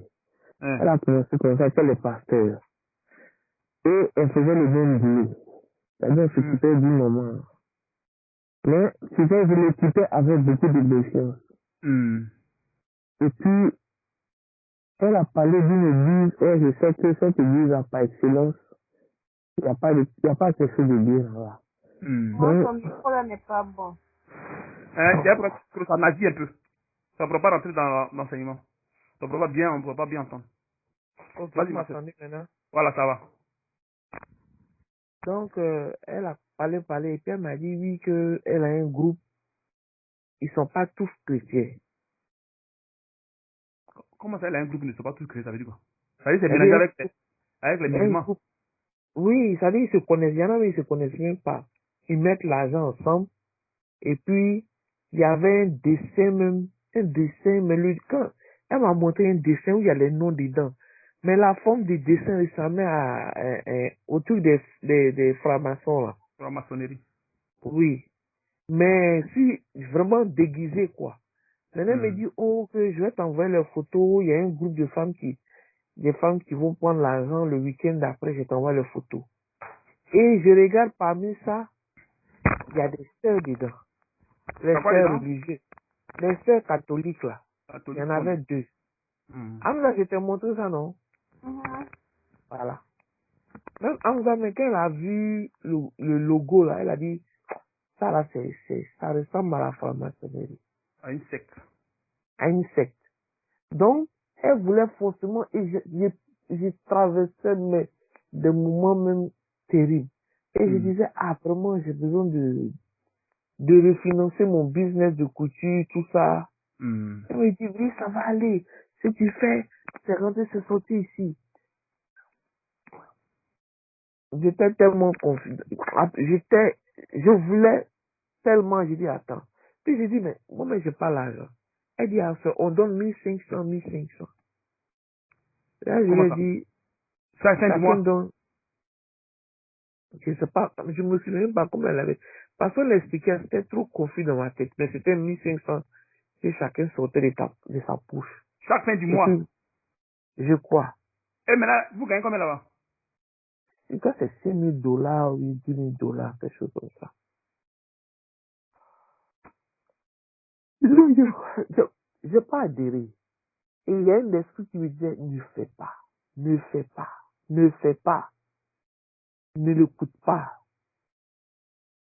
Hein. Elle a commencé comme ça, elle est pasteur. Et elle faisait le même boulot. C'est-à-dire, elle Hmm. s'occupait du moment. Mais, tu sais, je l'occupais avec beaucoup de patience. Hmm. Et puis, elle a parlé d'une église, et je sais que cette église a par excellence, il n'y a pas quelque chose de bien là. Hmm. Moi, Donc, ton micro là n'est pas bon. C'est vrai que ça m'a dit un peu. Ça ne pourra pas rentrer dans l'enseignement. Ça ne pourra pas bien, on ne pourra pas bien entendre. ok, vous Vas-y, ma soeur. m'attendez maintenant. Voilà, ça va. Donc, elle a parlé, et puis elle m'a dit, oui, qu'elle a un groupe, ils sont pas tous chrétiens. Comment ça, elle a un groupe qui ne sont pas tous créés, ça veut dire quoi? Ça veut dire c'est Elle mélangé dit, avec les un musulmans. groupe, oui, ça dit, ils se connaissent, il y en a, mais ils se connaissent même pas. Ils mettent l'argent ensemble, et puis, il y avait un dessin, mais quand elle m'a montré un dessin où il y a les noms dedans. Mais la forme du dessin ressemblait au truc des francs-maçons, là. Pour la maçonnerie. Oui. Mais si, vraiment déguisé, quoi. Maintenant, elle me Hmm. dit, oh, que je vais t'envoyer les photos. Il y a un groupe de femmes des femmes qui vont prendre l'argent le week-end d'après, je t'envoie les photos. Et je regarde parmi ça, il y a des sœurs dedans. Les T'as quoi sœurs dedans? religieuses. Les sœurs catholiques, là. Il y Catholique en fond. avait deux. Hmm. Hamza, je t'ai montré ça, non? Mhm. Voilà. Même Hamza, mais quand elle a vu le logo, là, elle a dit, ça, là, ça ressemble à la franc-maçonnerie, À une secte. à une secte. Donc, elle voulait forcément, et j'ai traversé des moments même terribles. Et je Hmm. disais, ah, vraiment, j'ai besoin de refinancer mon business de couture, tout ça. Hmm. Elle me dit, oui, ça va aller. Si tu fais, c'est rentré, c'est sorti ici. J'étais tellement confus. Je voulais tellement, j'ai dit, attends. Puis j'ai dit, mais moi, mais j'ai pas l'argent. Elle dit, ah, on donne 1500, 1500. Là, je lui Comment ai ça? dit, Ça, fin du chacun mois. donne. Je sais pas, je me souviens même pas comment elle avait. Parce qu'on l'expliquait, c'était trop confus dans ma tête. Mais c'était 1500 que chacun sortait de sa poche. Chaque fin du Et mois. puis, je crois. Et maintenant, vous gagnez combien là-bas? Je crois que c'est 6 000 $, ou 10 000 $, quelque chose comme ça. Donc, je pas adhéré. Et il y a un esprit qui me disait, ne fais pas, ne fais pas, ne fais pas, ne l'écoute pas.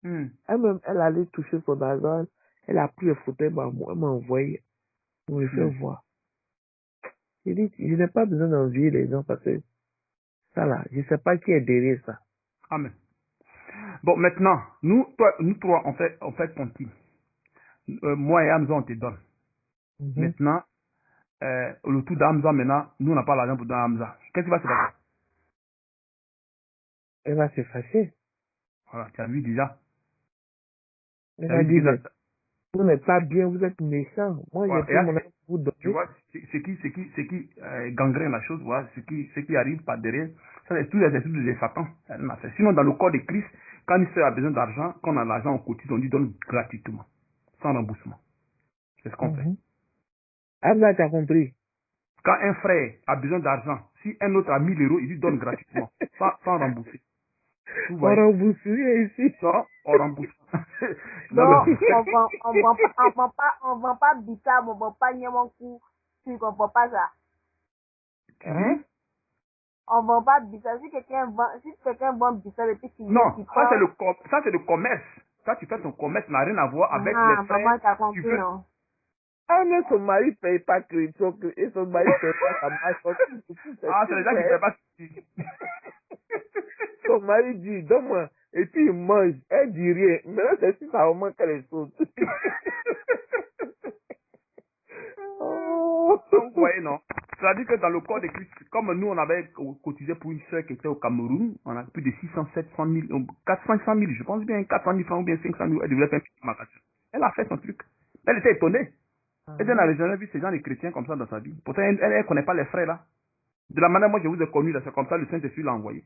Hmm. Elle-même, elle allait toucher son argent, elle a pris un fauteuil, elle m'a envoyé pour me faire Hmm. voir. J'ai dit, je n'ai pas besoin d'envier les gens parce que ça là, je sais pas qui est derrière ça. Amen. Bon, maintenant, nous trois, on fait ton team. Moi et Hamza, on te donne. Mhm. Maintenant, le tout d'Hamza, maintenant, nous, on n'a pas l'argent pour donner à Hamza. Qu'est-ce qui va se passer? Elle va se fâcher. Voilà, tu as vu déjà. Elle Tu as va vu dire, déjà. mais vous n'êtes pas bien, vous êtes méchant. Moi, j'ai Voilà. Et pris là, mon argent pour vous tu donner. vois, ce qui gangrène la chose, voilà, ce qui arrive par derrière, ça, c'est tous les esprits de Satan. Sinon, dans le corps de Christ, quand une sœur a besoin d'argent, quand on a l'argent, on cotise, on lui donne gratuitement, sans remboursement. C'est ce qu'on fait. Mhm. Hamza, tu as compris. Quand un frère a besoin d'argent, si un autre a 1000 euros, il lui donne gratuitement, sans rembourser. Vous On voyez? rembourse rien ici. Non, on rembourse. Non, Non, mais on vend pas Bika, on vend pas Nyamankou, tu comprends pas ça. tu dis? On vend pas Bika. Si quelqu'un vend Bika et puis qu'il vient, Non, qu'il ça prend. c'est le commerce. Ça, tu fais ton commerce, n'a rien à voir avec les Ah, frais. maman, t'as Tu compris, fais... non? Ah, mais son mari paye pas crédit et son mari paye pas sa marche. Ah, c'est les gens qui ne paient pas. Son mari dit, donne-moi. Et puis il mange. Elle dit rien. Maintenant, c'est si ça augmente les choses. Oh. Donc, vous voyez, non? C'est-à-dire que dans le corps de Christ, comme nous, on avait cotisé pour une soeur qui était au Cameroun, on a plus de 600, 700 000, 400 000, je pense bien 400 000 francs ou bien 500 000, elle devait faire un petit magasin. Elle a fait son truc. Elle était étonnée. Elle n'a jamais vu ces gens, les chrétiens, comme ça dans sa vie. Pourtant, elle ne connaît pas les frères là. De la manière, moi, je vous ai connu là, c'est comme ça, le Saint-Esprit l'a envoyé.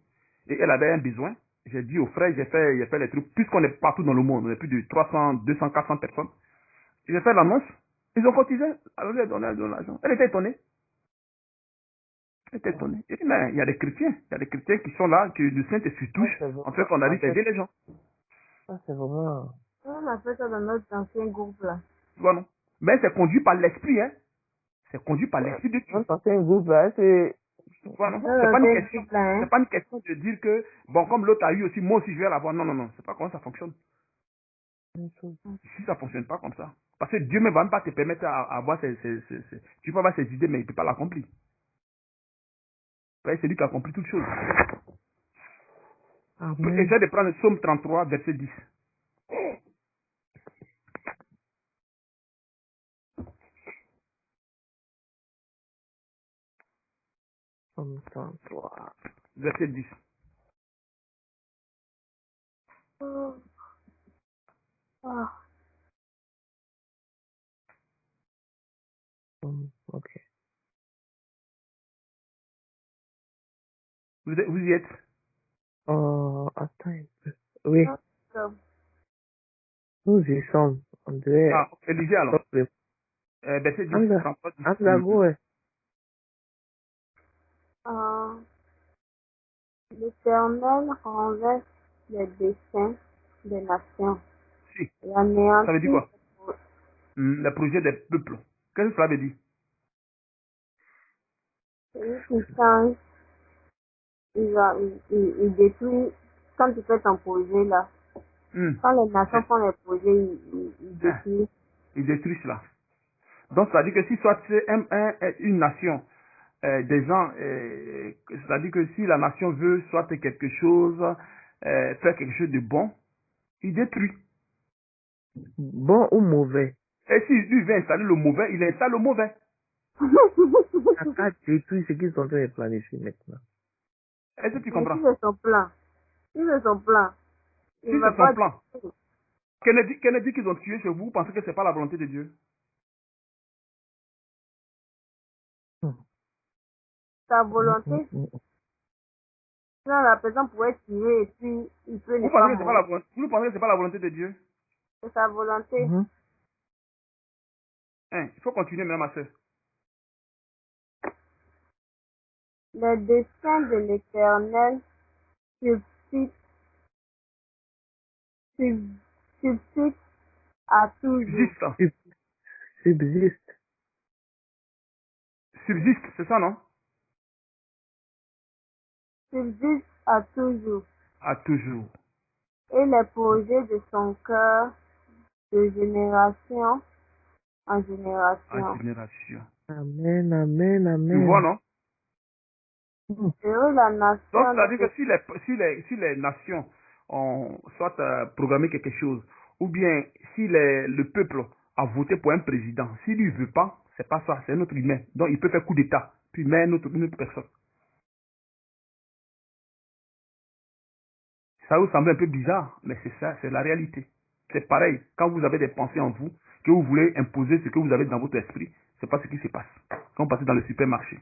Et elle avait un besoin. J'ai dit aux frères, j'ai fait les trucs, puisqu'on est partout dans le monde, on est plus de 300, 200, 400 personnes. J'ai fait l'annonce. Ils ont cotisé. Alors, j'ai donné l'argent. Elle était étonnée. Elle était étonnée. Et puis, mais il y a des chrétiens. Il y a des chrétiens qui sont là, que le Saint-Esprit touche, en fait, qu'on arrive à aider les gens. Ça, c'est vraiment... On a fait ça dans notre ancien groupe, là. Tu vois, non? Mais c'est conduit par l'Esprit, hein. C'est conduit par l'Esprit de Dieu. C'est un groupe là, c'est... Tu vois, non? Dans C'est pas une l'ancien question. groupe, là, hein. C'est pas une question de dire que, bon, comme l'autre a eu aussi, moi aussi je vais l'avoir. Non, non, non. C'est pas comment ça fonctionne. Si ça fonctionne pas comme ça. Parce que Dieu ne va même pas te permettre à avoir tu peux avoir ses idées, mais il ne peut pas l'accomplir. Ouais, c'est lui qui a accompli toutes choses. Amen. Essaie de prendre le Psaume 33, verset 10. Psaume 33. Verset 10. Ah, Ok. Vous y êtes? Oh, attends un peu. Oui, comme, nous y sommes. On dirait... Ah, Élisée alors. Verset 10. 33, 10. Hamza, go, ouais. euh, l'Éternel renverse les desseins des nations. Si. Et Ça veut dire anéantit quoi? Le projet des peuples. Qu'est-ce que ça veut dire? celui qui change, il détruit. Quand tu fais ton projet, là, Hmm. quand les nations font les projets, ils Hein, détruisent. il détruit cela. Donc, ça veut dire que si soit c'est une nation, des gens, c'est-à-dire que si la nation veut soit quelque chose, faire quelque chose de bon, il détruit. Bon ou mauvais? Et si lui veut installer le mauvais, il installe le mauvais. Ça a détruit ce qu'ils sont en train de planifier maintenant. Est-ce que tu Mais comprends? si c'est son plan, si c'est son plan, Si il va c'est son pas plan, Kennedy qu'ils ont tué chez vous, vous pensez que c'est pas la volonté de Dieu? sa volonté. Sinon, la personne pourrait tuer et puis il peut ne Vous pas pensez que c'est pas la mourir. volonté, vous pensez que c'est pas la volonté de Dieu? C'est sa volonté. Hein, il faut continuer maintenant, ma soeur. Les desseins de l'Éternel subsistent, subsistent à toujours. Subsiste. Subsiste. Subsiste, c'est ça, non? Subsistent à toujours. À toujours. Et les projets de son cœur de génération en À génération. génération. Amen, amen, Tu vois, amen. non? Heureux la Donc, nation c'est-à-dire que si les nations ont soit programmé quelque chose, ou bien si le peuple a voté pour un président, s'il ne veut pas, c'est pas ça, c'est un autre humain. Donc, il peut faire coup d'État, puis mettre une autre personne. Ça vous semble un peu bizarre, mais c'est ça, c'est la réalité. C'est pareil, quand vous avez des pensées en vous, que vous voulez imposer ce que vous avez dans votre esprit, c'est pas ce qui se passe. Quand vous passez dans le supermarché,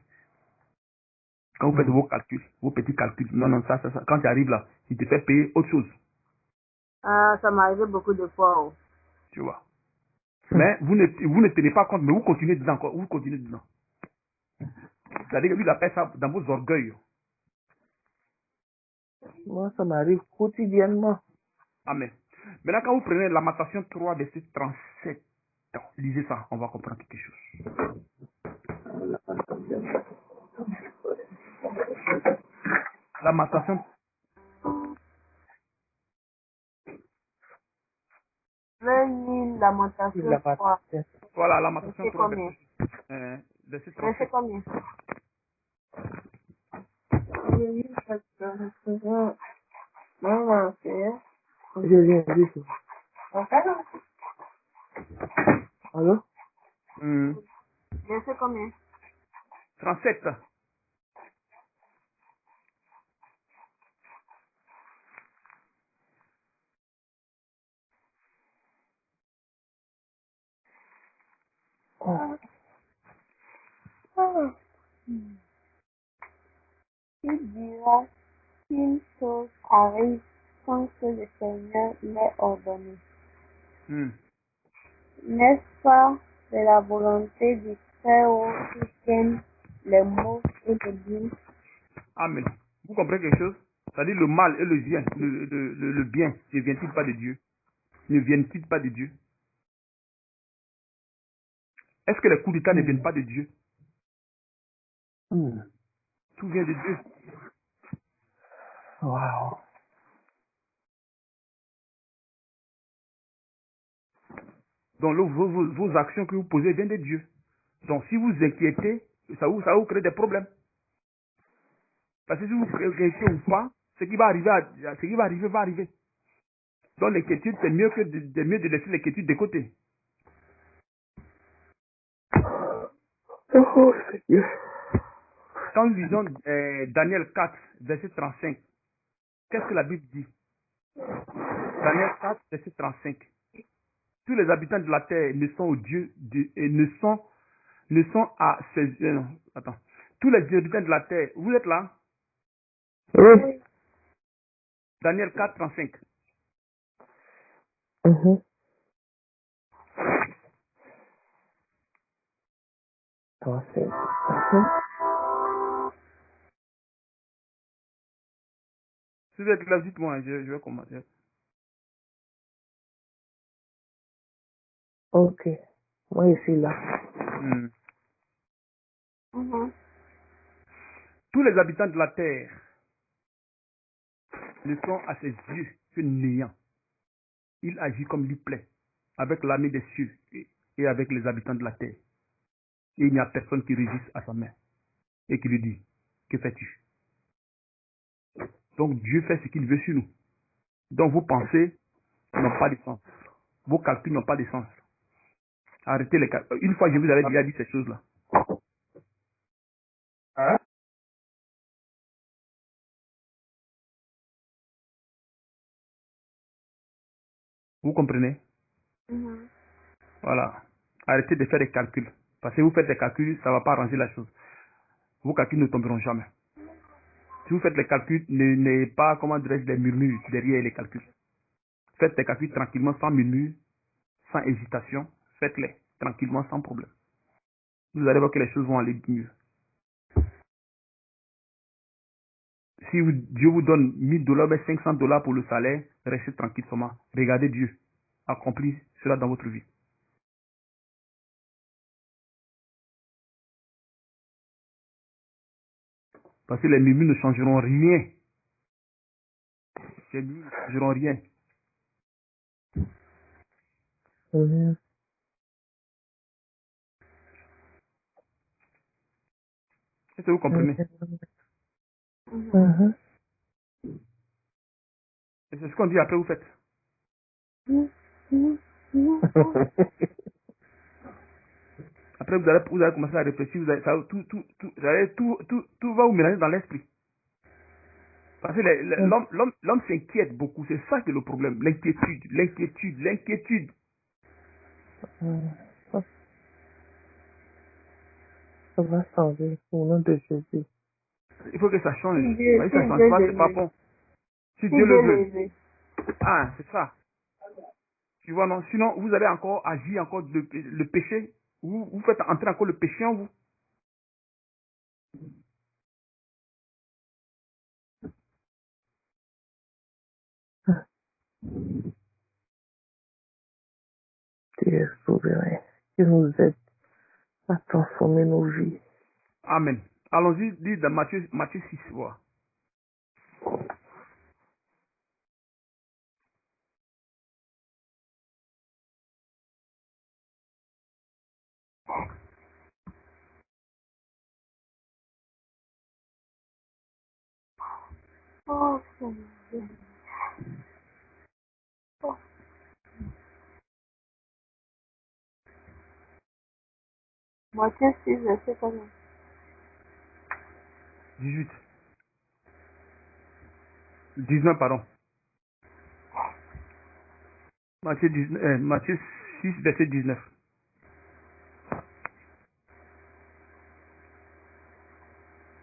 quand vous faites vos calculs, vos petits calculs, non, non, ça, quand tu arrives là, il te fait payer autre chose, Ah, ça m'est arrivé beaucoup de fois. Oh. tu vois. Mais vous ne tenez pas compte, mais vous continuez dedans encore. Vous continuez dedans. C'est-à-dire que lui, il appelle ça dans vos orgueils. Moi, ça m'arrive quotidiennement. Amen. Maintenant, quand vous prenez Lamentation 3, verset 37, lisez ça, on va comprendre quelque chose. Lamentation. Veuillez Lamentation 3. Voilà, Lamentation Verset 3, combien? verset Verset 37. combien? Je viens du tout. Allô? Verset combien? 37. Qui dira qu'une chose arrive sans que le Seigneur l'ait ordonné? N'est-ce pas de la volonté du Très-Haut que viennent les maux et les bien? Amen. Vous comprenez quelque chose? C'est-à-dire le mal et le bien, le bien, ne viennent-ils pas de Dieu? Ne viennent-ils pas de Dieu? Est-ce que les coups d'État ne viennent pas de Dieu? Tout vient de Dieu. Wow. Donc vos actions que vous posez viennent de Dieu. Donc si vous inquiétez, ça vous crée des problèmes. Parce que si vous inquiétez ou pas, ce qui va arriver, va arriver. Donc l'inquiétude, c'est mieux de laisser l'inquiétude de côté. Oh, Seigneur. Quand nous lisons Daniel 4, verset 35, qu'est-ce que la Bible dit? Daniel 4, verset 35. Tous les habitants de la terre ne sont au Dieu et ne sont à ses non, attends. Tous les habitants de la terre, vous êtes là? Oui. Daniel 4, 35. Si vous êtes là, dites-moi, je vais commencer. Ok. Moi, je suis là. Tous les habitants de la terre ne sont à ses yeux que néant. Il agit comme lui plaît, avec l'armée des cieux et avec les habitants de la terre. Et il n'y a personne qui résiste à sa main et qui lui dit, que fais-tu? Donc Dieu fait ce qu'il veut sur nous. Donc vos pensées n'ont pas de sens. Vos calculs n'ont pas de sens. Arrêtez les calculs. Une fois, je vous avais déjà dit ces choses-là. Hein? Vous comprenez? Voilà. Arrêtez de faire des calculs. Parce que vous faites des calculs, ça ne va pas arranger la chose. Vos calculs ne tomberont jamais. Si vous faites les calculs, n'ayez pas, comment dirais-je, des murmures derrière les calculs. Faites les calculs tranquillement, sans murmure, sans hésitation. Faites-les tranquillement, sans problème. Vous allez voir que les choses vont aller mieux. Si Dieu vous donne 1000 $, mais 500 $ pour le salaire, restez tranquille seulement. Regardez Dieu. Accomplir cela dans votre vie. Parce que les murmures ne changeront rien. Les murmures ne changeront rien. Est-ce que vous comprenez? Et c'est ce qu'on dit après vous faites. Après vous allez commencer à réfléchir, tout va vous mélanger dans l'esprit. Parce que l'homme s'inquiète beaucoup, c'est ça qui est le problème. L'inquiétude. Ça va changer au nom de Jésus. Il faut que ça change. Si Dieu, Ça change pas, c'est pas bon. Si Dieu le veut. Ah, c'est ça. Tu vois, non? Sinon, vous allez encore agir encore le péché. Vous faites entrer encore le péché en vous. Tu es souverain. Tu nous aides à transformer nos vies. Amen. Allons-y, dis dans Matthieu 6, voilà. Oh, Seigneur. Oh, Matthieu 6, verset combien? 18. 19, pardon. Matthieu 6, verset 19.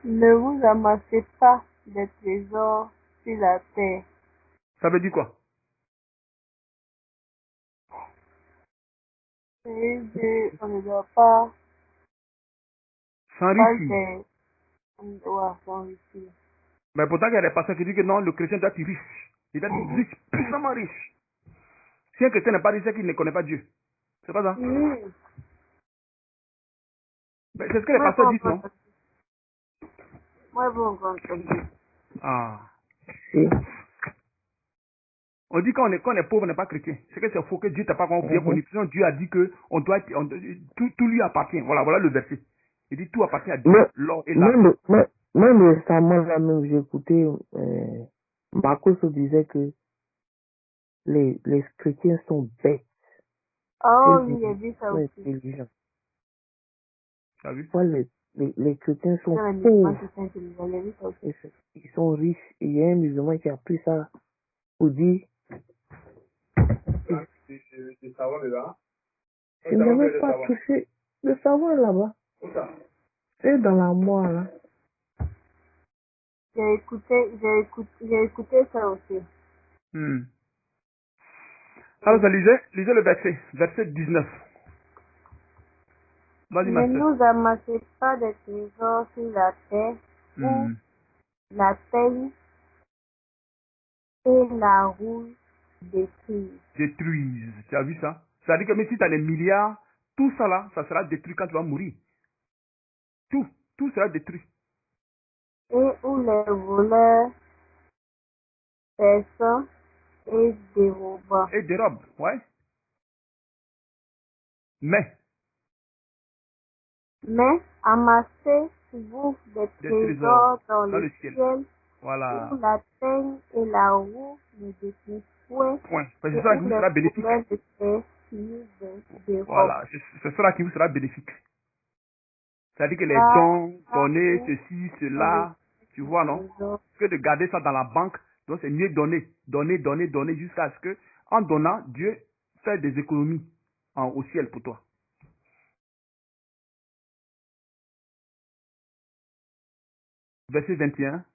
Ne vous amassez pas des trésors sur la terre. Ça veut dire quoi? On ne doit pas S'enrichir. on doit s'enrichir. Mais pourtant, il y a des pasteurs qui disent que non, le chrétien doit être riche. Il doit être riche, puissamment riche. Si un chrétien n'est pas riche, c'est qu'il ne connaît pas Dieu. C'est pas ça? Oui. Mais c'est ce que les Moi, pasteurs disent, non? bon comprendre. Ah. Si. On dit qu'on est pauvre, on n'est pas chrétien. C'est que c'est faux, que Dieu t'a pas bien connu. Sinon, Dieu a dit que tout lui appartient. Voilà le verset. Il dit tout appartient à Dieu, l'or et l'argent. Même récemment, là même, j'ai écouté, Marcos disait que les chrétiens sont bêtes. Oh, oui, j'ai vu ça aussi. Intelligents. Tu as vu? Les chrétiens sont Les pauvres. musulmans qui sont intelligents, j'ai vu ça aussi. Ils sont riches. Et il y a un musulman qui a pris ça pour dire, Du savon dedans. je n'avais pas touché le savon là-bas. C'est dans la moelle, là. J'ai écouté ça aussi. Alors, ça lisez le verset 19. Vas-y, ma Ne soeur. nous amassez pas des trésors sur la terre où la peigne et la rouille détruisent. Détruisent. Tu as vu ça? C'est-à-dire que même si tu as des milliards, tout ça là, ça sera détruit quand tu vas mourir. Tout sera détruit. Et où les voleurs perçant et dérobant. Et dérobe, ouais. Mais, Amassez-vous des des trésors trésors dans dans le le ciel. ciel Voilà. où la peigne et la roue ne détruisent point Point. Parce que et c'est ça où qui vous les sera bénéfique. voleurs ne dérobent. Voilà. Ce sera qui vous sera bénéfique. C'est-à-dire que les Là, dons, donner, où ceci, sont les cela, tu vois, non? trésors. Que de garder ça dans la banque. Donc c'est mieux donner, donner jusqu'à ce que, en donnant, Dieu fait des économies au ciel pour toi. Verset 21.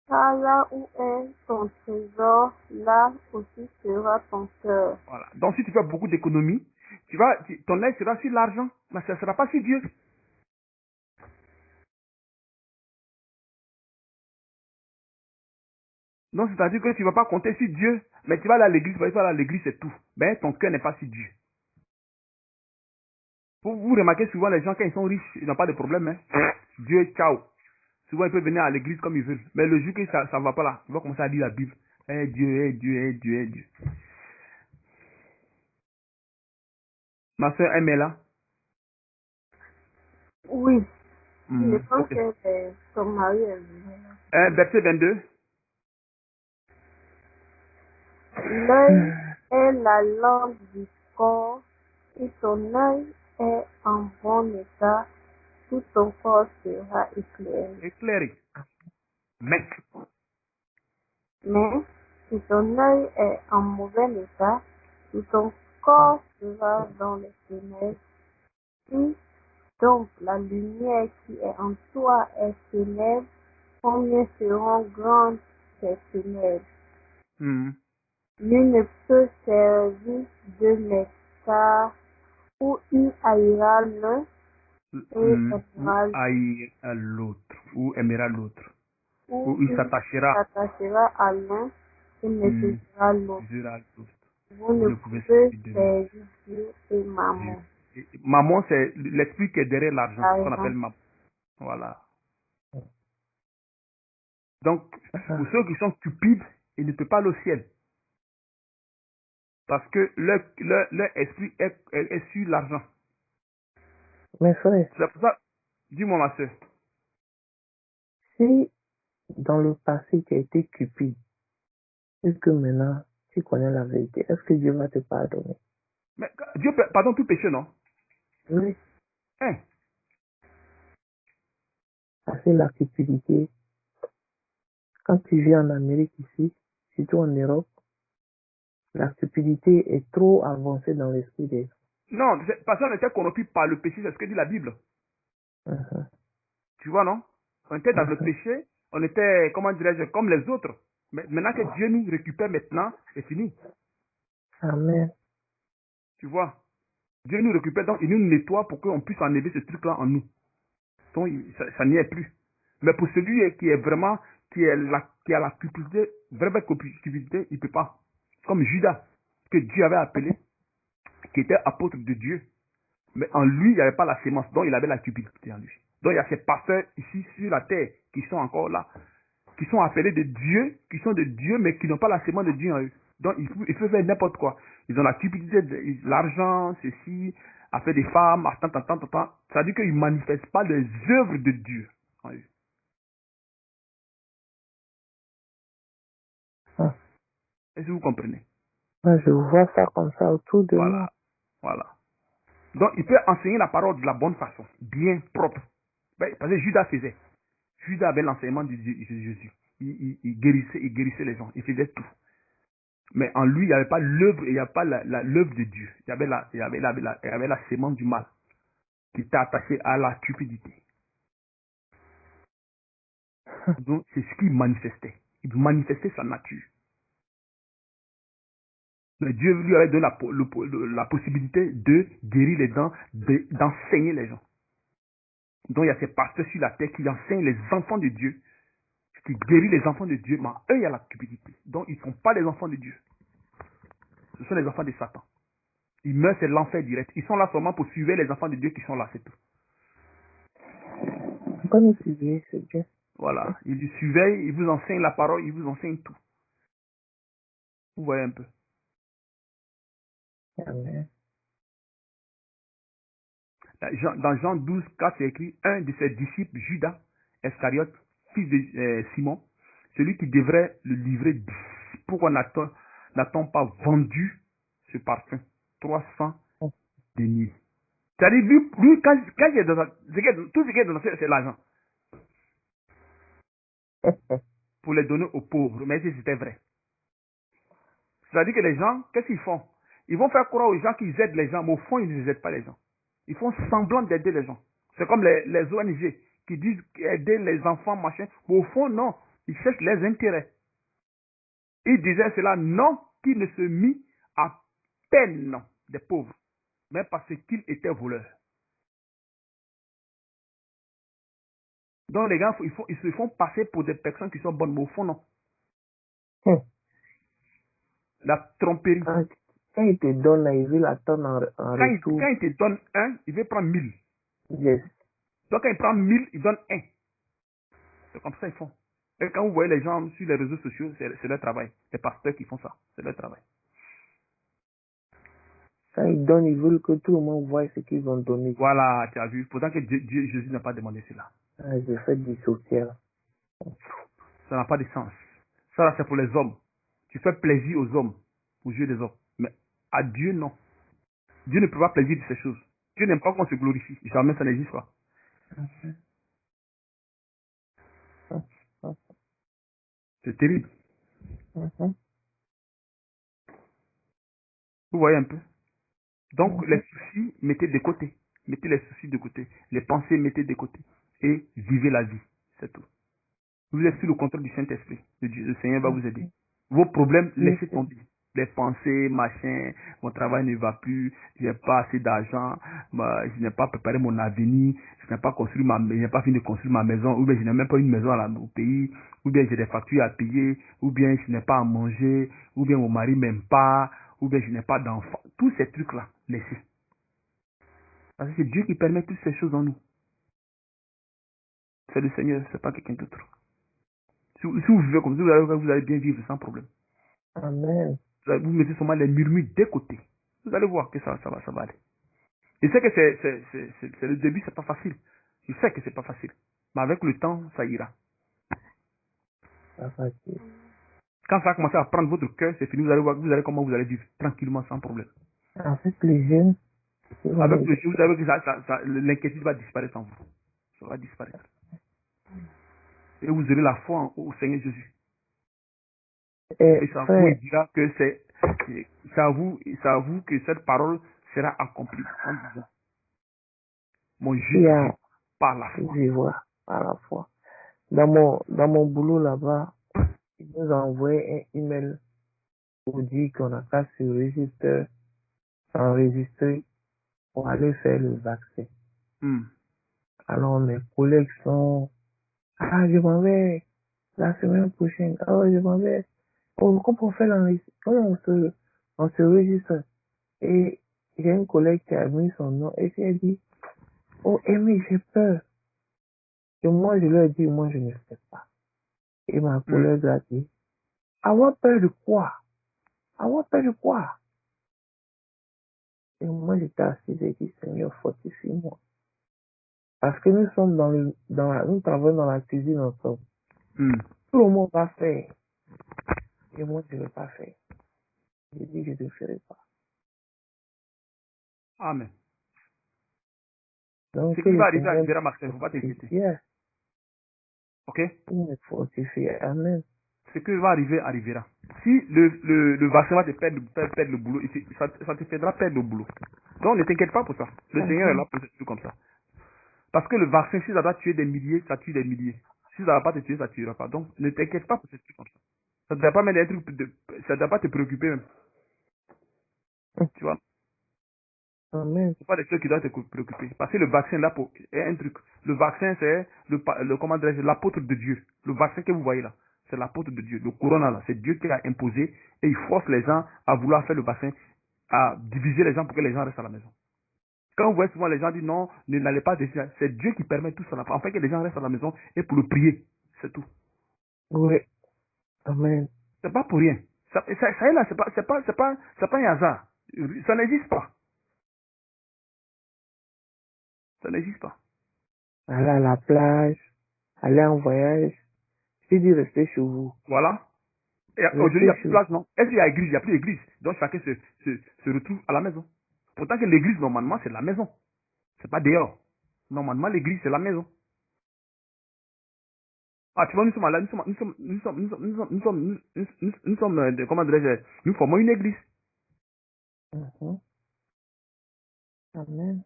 Car là où est ton trésor, là aussi sera ton cœur. Voilà. Donc si tu fais beaucoup d'économies, ton œil sera sur l'argent, mais ça ne sera pas sur Dieu. Donc c'est-à-dire que tu ne vas pas compter sur Dieu, mais tu vas aller à l'église, tu vas aller à l'église, c'est tout. Mais ton cœur n'est pas sur Dieu. Vous remarquez souvent les gens, quand ils sont riches, ils n'ont pas de problème. Hein? Dieu, ciao. Souvent, ils peuvent venir à l'église comme ils veulent. Mais le jour que ça ne va pas là, ils vont commencer à lire la Bible. Eh Dieu, eh Dieu, eh Dieu, eh Dieu. Ma soeur, elle est là. Oui, je pense Ok. que ton mari est Verset 22. L'œil est la lampe du corps. Si ton œil est en bon état, tout ton corps sera éclairé. Éclairé. Mais, Mais si ton œil est en mauvais état, tout ton corps sera dans les ténèbres. Si donc la lumière qui est en toi est ténèbres, combien seront grandes ces ténèbres? Nul ne peut servir de l'État où il haïra l'un et Ou aimera l'autre, haïr l'autre, ou aimera l'autre, où ou il il s'attachera, s'attachera à l'un et méprisera l'autre. sera l'autre. Vous Vous ne ne pouvez pouvez servir deux maîtres. servir Dieu et Dieu. maman. Maman, c'est l'esprit qui est derrière l'argent, Par qu'on appelle exemple, maman. Voilà. Donc, pour Ah, ceux qui sont cupides, ils ne peuvent pas aller au ciel. Parce que leur esprit est sur l'argent. mes frères, C'est pour ça, dis-moi ma soeur. si dans le passé tu as été cupide, et que maintenant tu connais la vérité, est-ce que Dieu va te pardonner? Mais Dieu pardonne tout péché, non? Oui, Hein? parce que la cupidité, quand tu vis en Amérique ici, surtout en Europe, la cupidité est trop avancée dans l'esprit des Non, parce qu'on était corrompu par le péché, c'est ce que dit la Bible. gens. Tu vois, non? On était dans le Mhm. péché, on était, comment dirais-je, comme les autres. Mais maintenant que Dieu nous récupère maintenant, c'est fini. Amen. Tu vois? Dieu nous récupère, donc il nous nettoie pour qu'on puisse enlever ce truc-là en nous. Donc ça n'y est plus. Mais pour celui qui est vraiment, qui a la cupidité, vraie cupidité, il ne peut pas. Comme Judas, que Dieu avait appelé, qui était apôtre de Dieu. Mais en lui, il n'y avait pas la sémence, donc il avait la cupidité en lui. Donc il y a ces pasteurs ici sur la terre qui sont encore là, qui sont appelés de Dieu, qui sont de Dieu, mais qui n'ont pas la sémence de Dieu en eux. Donc ils peuvent faire n'importe quoi. Ils ont la cupidité, l'argent, ceci, à faire des femmes, à tant. Ça veut dire qu'ils ne manifestent pas les œuvres de Dieu en eux. Ah, Est-ce que vous comprenez? moi, je vois ça comme ça autour de moi. Voilà. Voilà. Donc il peut enseigner la parole de la bonne façon, bien propre. Ben, parce que Judas faisait. Judas avait l'enseignement de Jésus. Il guérissait les gens. Il faisait tout. Mais en lui, il n'y avait pas l'œuvre, il n'y avait pas l'œuvre de Dieu. Il y avait la sémence du mal qui était attachée à la cupidité. Donc, c'est ce qu'il manifestait. Il manifestait sa nature. Mais Dieu lui avait donné la possibilité de guérir les dents, d'enseigner les gens. Donc, il y a ces pasteurs sur la terre qui enseignent les enfants de Dieu, qui guérit les enfants de Dieu, mais eux, il y a la cupidité. Donc, ils ne sont pas les enfants de Dieu. Ce sont les enfants de Satan. Ils meurent, c'est l'enfer direct. Ils sont là seulement pour suivre les enfants de Dieu qui sont là, c'est tout. Pourquoi nous suivre, c'est bien. Voilà. Ils vous surveillent, ils vous enseignent la parole, ils vous enseignent tout. Vous voyez un peu. Amen. Dans Jean 12, 4, c'est écrit, un de ses disciples, Judas Iscariote, fils de Simon, celui qui devrait le livrer, dit, pourquoi n'a-t-on pas vendu ce parfum 300 deniers? C'est-à-dire, lui quand il est dans tout ce qui est dans c'est l'argent, pour les donner aux pauvres, mais si c'était vrai. C'est-à-dire que les gens, qu'est-ce qu'ils font? Ils vont faire croire aux gens qu'ils aident les gens, mais au fond, ils ne aident pas les gens. Ils font semblant d'aider les gens. C'est comme les ONG qui disent aider les enfants, machin, mais au fond, non. Ils cherchent les intérêts. Ils disaient cela, non, qu'ils ne se mit à peine des pauvres, mais parce qu'ils étaient voleurs. Donc les gens, ils se font passer pour des personnes qui sont bonnes, mais au fond, non. Hum. La tromperie. Quand il te donne, là, il veut l'attendre en retour. Quand il te donne un, il veut prendre 1000. Yes. Donc quand il prend 1000, il donne un. C'est comme ça qu'ils font. Et quand vous voyez les gens sur les réseaux sociaux, c'est leur travail. Les pasteurs qui font ça, c'est leur travail. Quand ils donnent, ils veulent que tout le monde voit ce qu'ils vont donner. Voilà, tu as vu. Pourtant que Jésus n'a pas demandé cela. Ah, je fais du social. Ça n'a pas de sens. Ça, là, c'est pour les hommes. Tu fais plaisir aux hommes, aux yeux des hommes. Mais à Dieu, non. Dieu ne peut pas plaisir de ces choses. Dieu n'aime pas qu'on se glorifie. Jamais ça n'existe pas. C'est terrible. Mhm. Vous voyez un peu. Donc, les Mhm. soucis, mettez de côté. Mettez les soucis de côté. Les pensées, mettez de côté. Et vivez la vie. C'est tout. Vous êtes sous le contrôle du Saint-Esprit. Le Seigneur va vous aider. Vos problèmes, Oui, laissez tomber. des pensées, machin, mon travail ne va plus, j'ai pas assez d'argent, je n'ai pas préparé mon avenir, je n'ai pas construit je n'ai pas fini de construire ma maison, ou bien je n'ai même pas une maison au pays, ou bien j'ai des factures à payer, ou bien je n'ai pas à manger, ou bien mon mari m'aime pas, ou bien je n'ai pas d'enfant. Tous ces trucs-là, laissez. Parce que c'est Dieu qui permet toutes ces choses en nous. C'est le Seigneur, c'est pas quelqu'un d'autre. Si vous vivez comme ça, vous allez bien vivre sans problème. Amen. Vous mettez seulement les murmures des côtés. Vous allez voir que ça va aller. Je sais que c'est le début, c'est pas facile. Je sais que c'est pas facile. Mais avec le temps, ça ira. Pas facile. Quand ça va commencer à prendre votre cœur, c'est fini. Vous allez voir, vous allez comment vous allez vivre tranquillement, sans problème. Avec les jeunes, Avec le jeu, vous savez que l'inquiétude va disparaître en vous. Ça va disparaître. Et vous aurez la foi au Seigneur Jésus. Et ça vous dira que c'est à vous que cette parole sera accomplie en disant mon Jésus par la foi. Je vois, par la foi. Dans mon boulot là-bas, ils nous ont envoyé un email pour dire qu'on n'a qu'à s'enregistrer pour aller faire le vaccin. Alors mes collègues sont je m'en vais la semaine prochaine. Je m'en vais. Comment on fait comment on se registre? Et j'ai une collègue qui a mis son nom et qui a dit Amy, j'ai peur. Et moi, je lui ai dit, moi, je ne sais pas. Et ma collègue a dit, avoir peur de quoi? Avoir peur de quoi? Et moi, j'étais assis et j'ai dit, Seigneur, fortifie-moi. Parce que nous sommes nous travaillons dans la cuisine ensemble. Tout le monde va faire. Et moi, je ne vais pas faire. J'ai dit, je ne ferai pas. Amen. Donc, ce qui va arriver arrivera, Marcel, il ne faut pas t'inquiéter. Yeah. Ok? Il me fortifie. Amen. Ce qui va arriver, arrivera. Si le vaccin va te perdre le boulot, ça te fera perdre le boulot. Donc ne t'inquiète pas pour ça. Le Seigneur est là pour te tuer comme ça. Parce que le vaccin, si ça doit tuer des milliers, ça tue des milliers. Si ça ne va pas te tuer, ça ne tuera pas. Donc ne t'inquiète pas pour ce truc comme ça. Ça ne doit pas mettre des trucs ça ne doit pas te préoccuper même. Tu vois? Amen. C'est pas des trucs qui doivent te préoccuper. Parce que le vaccin là est un truc. Le vaccin c'est comment dirais-je, l'apôtre de Dieu. Le vaccin que vous voyez là, c'est l'apôtre de Dieu. Le corona là, c'est Dieu qui l'a imposé et il force les gens à vouloir faire le vaccin, à diviser les gens pour que les gens restent à la maison. Quand vous voyez souvent les gens disent non, ne n'allez pas décider, c'est Dieu qui permet tout ça. En fait que les gens restent à la maison et pour le prier. C'est tout. Oui. Amen. C'est pas pour rien. Ça est là, c'est pas un hasard. Ça n'existe pas. Ça n'existe pas. Aller à la plage, aller en voyage, c'est dit rester chez vous. Voilà. Et aujourd'hui, il n'y a plus de place, non? Est-ce qu'il y a église? Il n'y a plus d'église. Donc chacun se retrouve à la maison. Pourtant que l'église, normalement, c'est la maison. C'est pas dehors. Normalement, l'église, c'est la maison. Ah, tu vois, comment dirais-je, nous formons une église. Amen.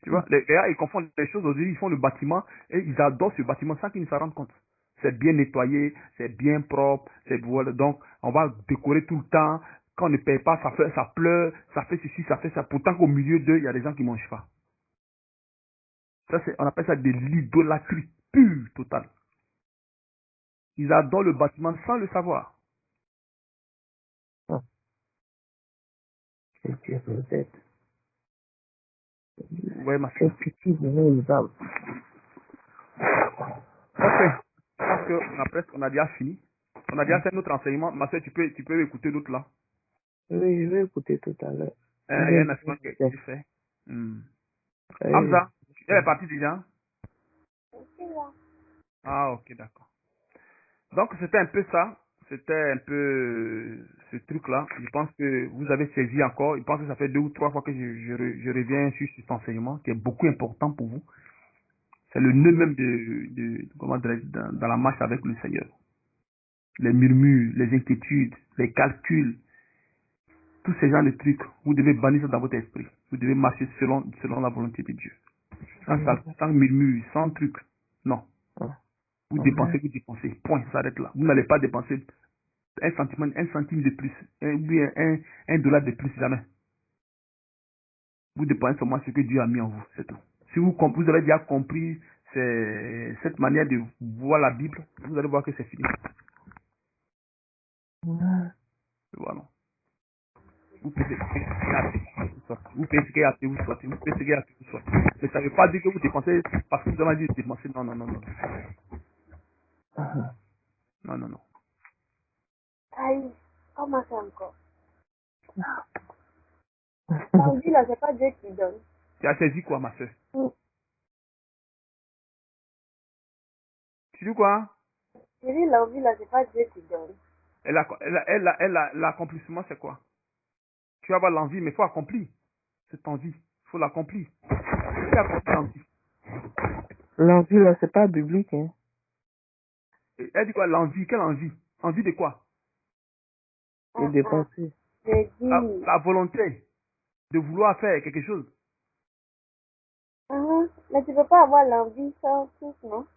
Tu vois, les gars, ils confondent les choses aujourd'hui, ils font le bâtiment et ils adorent ce bâtiment sans qu'ils ne s'en rendent compte. C'est bien nettoyé, c'est bien propre, voilà, donc on va décorer tout le temps. Quand on ne paye pas, ça pleure, ça fait ceci, ça fait ça. Pourtant qu'au milieu d'eux, il y a des gens qui ne mangent pas. Ça, on appelle ça de l'idolâtrie pure, totale. Ils adorent le bâtiment sans le savoir. C'est Dieu peut-être. Ouais, ma C'est petit de nos âmes. Ok. Je pense qu'on a déjà fini. On a déjà fait notre enseignement. Ma soeur, tu peux écouter l'autre là. Oui, je vais écouter tout à l'heure. Il y a un enseignement que j'ai fait. Hamza, elle est partie déjà? Ah, ok, d'accord. Donc, c'était un peu ça. C'était un peu ce truc-là. Je pense que vous avez saisi encore. Je pense que ça fait 2 ou 3 fois que je reviens sur cet enseignement qui est beaucoup important pour vous. C'est le nœud même comment dirais-je, dans la marche avec le Seigneur. Les murmures, les inquiétudes, les calculs, tous ces genres de trucs, vous devez bannir ça dans votre esprit. Vous devez marcher selon la volonté de Dieu. Sans murmure, sans truc. Non. Vous dépensez. Point, ça s'arrête là. Vous n'allez pas dépenser un centime de plus, ou bien un dollar de plus, jamais. Vous dépensez seulement ce que Dieu a mis en vous, c'est tout. Si vous avez déjà compris cette manière de voir la Bible, vous allez voir que c'est fini. Voilà. Vous persécuez vous sortez. Vous persécuez à vous sortez. Vous persécuez à vous sortez. Mais ça ne veut pas dire que vous dépensez parce que vous avez dit de dépenser. Non, non, non, non. Non, non, non. Aïe, comment ça encore? L'envie là, c'est pas Dieu qui donne. Tu as saisi quoi, ma soeur? Tu dis quoi? Je dis l'envie là, c'est pas Dieu qui donne. L'accomplissement, c'est quoi? Tu vas avoir l'envie, mais il faut accomplir cette envie. Il faut l'accomplir. Qui accomplit l'envie? L'envie, là, c'est pas biblique, hein. Elle dit quoi? L'envie? Quelle envie? Envie de quoi? De dépenser. J'ai dit. La volonté de vouloir faire quelque chose. Mais tu peux pas avoir l'envie sans tout, non?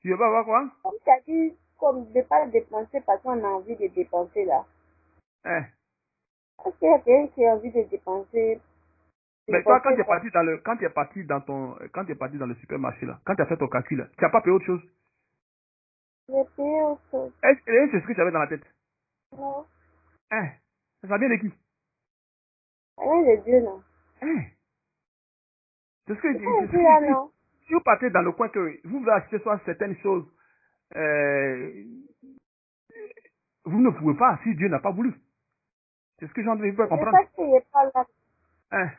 Tu veux pas avoir quoi? Comme tu as dit, comme de pas dépenser parce qu'on a envie de dépenser là. Hein? Est-ce qu'il y a quelqu'un qui a envie de dépenser? Mais toi, quand tu es parti dans le supermarché là, quand tu as fait ton calcul là, tu n'as pas payé autre chose. J'ai payé autre chose. Est-ce que c'est ce que tu avais dans la tête? Non. Hein? Ça vient de qui? Rien de Dieu, non. Hein? C'est ce que je Dieu là, non. si vous partez dans le coin que vous voulez acheter soit certaines choses, vous ne pouvez pas si Dieu n'a pas voulu. C'est ce que j'en veux comprendre. C'est ça qu'il n'est pas là. Hein?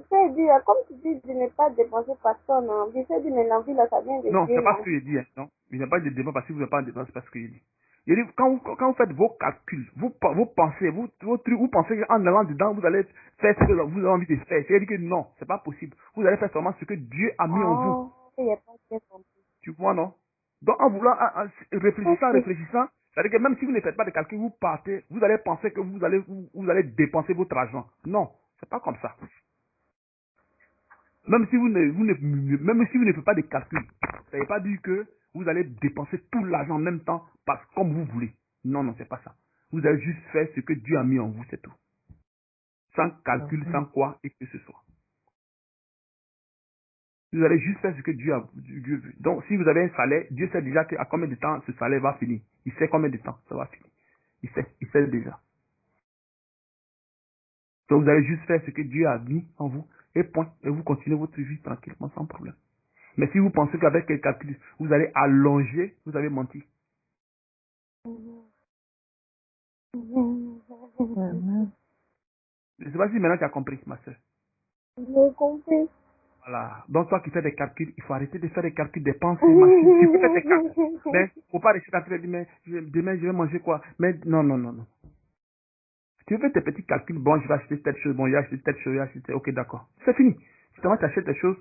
C'est dire, comme tu dis, de ne pas dépenser parce qu'on a envie. C'est dire, mais l'envie là, ça vient de Dieu. Non, c'est pas ce que j'ai dit. Hein. Non, il n'y a pas de débat parce que vous n'avez pas de débat, c'est pas ce que j'ai dit. Il dit, quand vous faites vos calculs, vos pensées, vos trucs, vous pensez qu'en allant dedans, vous allez faire ce que vous avez envie de faire. C'est-à-dire que non, c'est pas possible. Vous allez faire seulement ce que Dieu a mis en vous. Il n'y a pas de compris. Tu vois, non? Donc, en voulant, en réfléchissant, c'est-à-dire que même si vous ne faites pas de calcul, vous partez, vous allez penser que vous allez dépenser votre argent. Non, c'est pas comme ça. Même si même si vous ne faites pas de calcul, ça ne veut pas dire que vous allez dépenser tout l'argent en même temps comme vous voulez. Non, non, c'est pas ça. Vous allez juste faire ce que Dieu a mis en vous, c'est tout. Sans calcul, sans quoi et que ce soit. Vous allez juste faire ce que Dieu veut. Donc, si vous avez un salaire, Dieu sait déjà à combien de temps ce salaire va finir. Il sait combien de temps ça va finir. Il sait déjà. Donc, vous allez juste faire ce que Dieu a mis en vous et point. Et vous continuez votre vie tranquillement, sans problème. Mais si vous pensez qu'avec quel calcul, vous allez allonger, vous avez menti. Je ne sais pas si maintenant tu as compris, ma soeur. J'ai compris. Voilà. Donc, toi qui fais des calculs, il faut arrêter de faire des calculs des pensées, machines. Tu peux faire des calculs. Mais il ne faut pas rester en train de dire, mais demain, je vais manger quoi? Mais non, non, non, non. Tu fais tes petits calculs, bon, je vais acheter telle chose, bon, je vais acheter telle chose, je vais acheter, ok, d'accord. C'est fini. Justement, tu achètes des choses,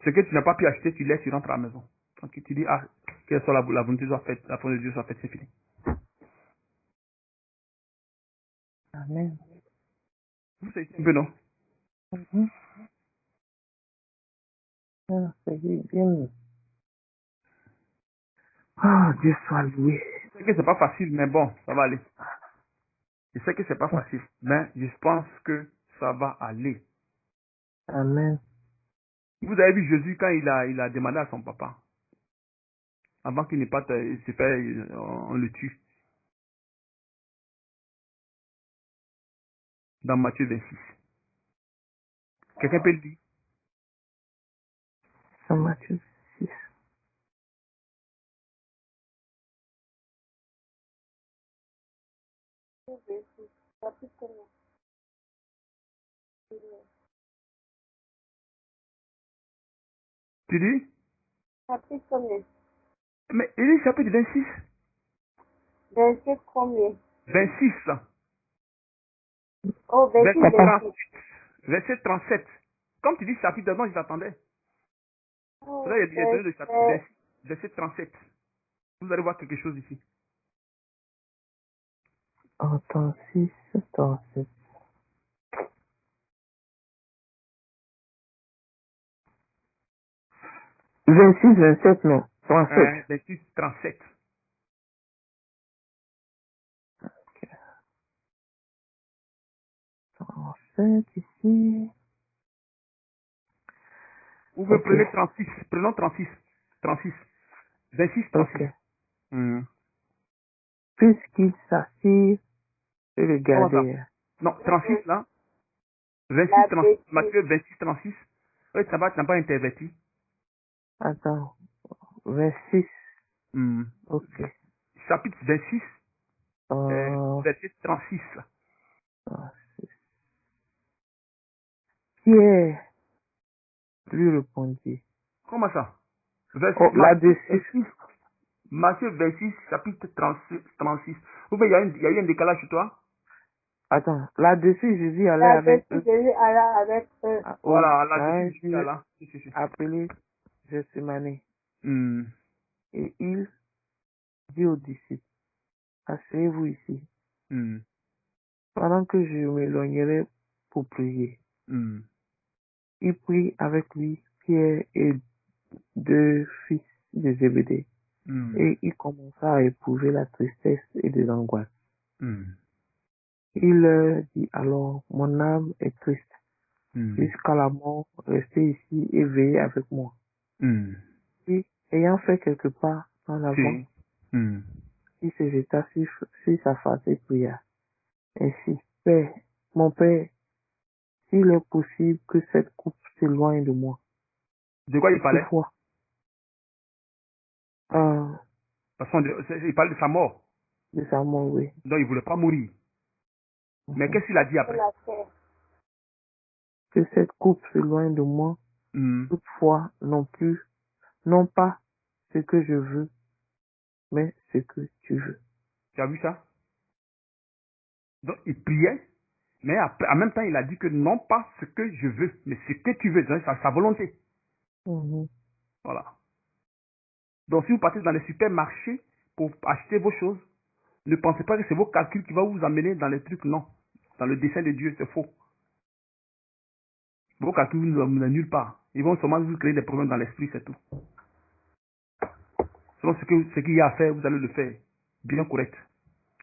ce que tu n'as pas pu acheter, tu laisses, tu rentres à la maison. Donc, tu dis, ah, quelle soit la volonté de Dieu soit faite, la volonté de Dieu soit faite, c'est fini. Amen. Vous savez un peu, non? C'est bien. Ah, Dieu soit loué. Je sais que c'est pas facile, mais bon, ça va aller. Je sais que c'est pas facile, mais je pense que ça va aller. Amen. Vous avez vu Jésus quand il a demandé à son papa, avant qu'il ne parte, il se fait, on le tue. Dans Matthieu 26. Quelqu'un peut le dire? Saint Matthieu 6. Tu dis? Chapitre combien? Mais il est chapitre 26. Verset combien? 26. Oh, verset Verset 26. 37. Verset 37. Comme tu dis chapitre, moi je t'attendais. Oh, Là, il y a donné le chapitre 26. Verset 37. Vous allez voir quelque chose ici. Attends, 6, attends, 7. 26, 27, non. 37. 26, 37. enceinte ici. Vous pouvez Ok. prenez 36. Prenons 36. 36. 26, 36. Ok. Hmm. Puisqu'il s'assire et le Comment ça? garder. Non, 36 là. 26, La 36. bêtise. Matthieu 26, 36. Oui, ça va, tu n'as pas interverti. Attends. 26. Hmm. Ok. Chapitre 26, Euh, verset 36. Pierre lui répondit. Comment ça? Oh, Matthieu là-dessus. 26, Matthieu 26, chapitre 36. 36. Vous voyez, il y a eu un décalage chez toi? Attends. Là-dessus, Jésus allait La avec bêtise, eux. Jésus alla avec eux. Voilà, À un là-dessus, je suis lieu là. Si. appelé Gethsémani. Hmm. Et il dit aux disciples, asseyez-vous ici, Hmm. pendant que je m'éloignerai pour prier. Hmm. Il prit avec lui Pierre et deux fils de Zébédée, Hmm. et il commença à éprouver la tristesse et de l'angoisse. Hmm. Il leur dit alors, mon âme est triste, Hmm. jusqu'à la mort, restez ici et veillez avec moi. Hmm. Puis, ayant fait quelque pas en avant, Si. Hmm. il se jeta sur sa face et pria. Ainsi, Père, mon Père, s'il est possible que cette coupe s'éloigne de moi. De quoi il parlait? Toutefois, euh, Parce il parle de sa mort. de sa mort, oui. Donc il ne voulait pas mourir. Mais qu'est-ce qu'il a dit C'est après? la terre. Que cette coupe s'éloigne de moi, Hmm. toutefois, non pas ce que je veux, mais ce que tu veux. Tu as vu ça? Donc il priait, mais après, en même temps il a dit que non pas ce que je veux, mais ce que tu veux, donc sa volonté. Mhm. Voilà. Donc si vous partez dans les supermarchés pour acheter vos choses, ne pensez pas que c'est vos calculs qui vont vous amener dans les trucs, non. Dans le dessein de Dieu, c'est faux. Vos calculs ne vous amènent nulle part. Ils vont seulement vous créer des problèmes dans l'esprit, c'est tout. Selon ce qu'il y a à faire, vous allez le faire. Bien correct.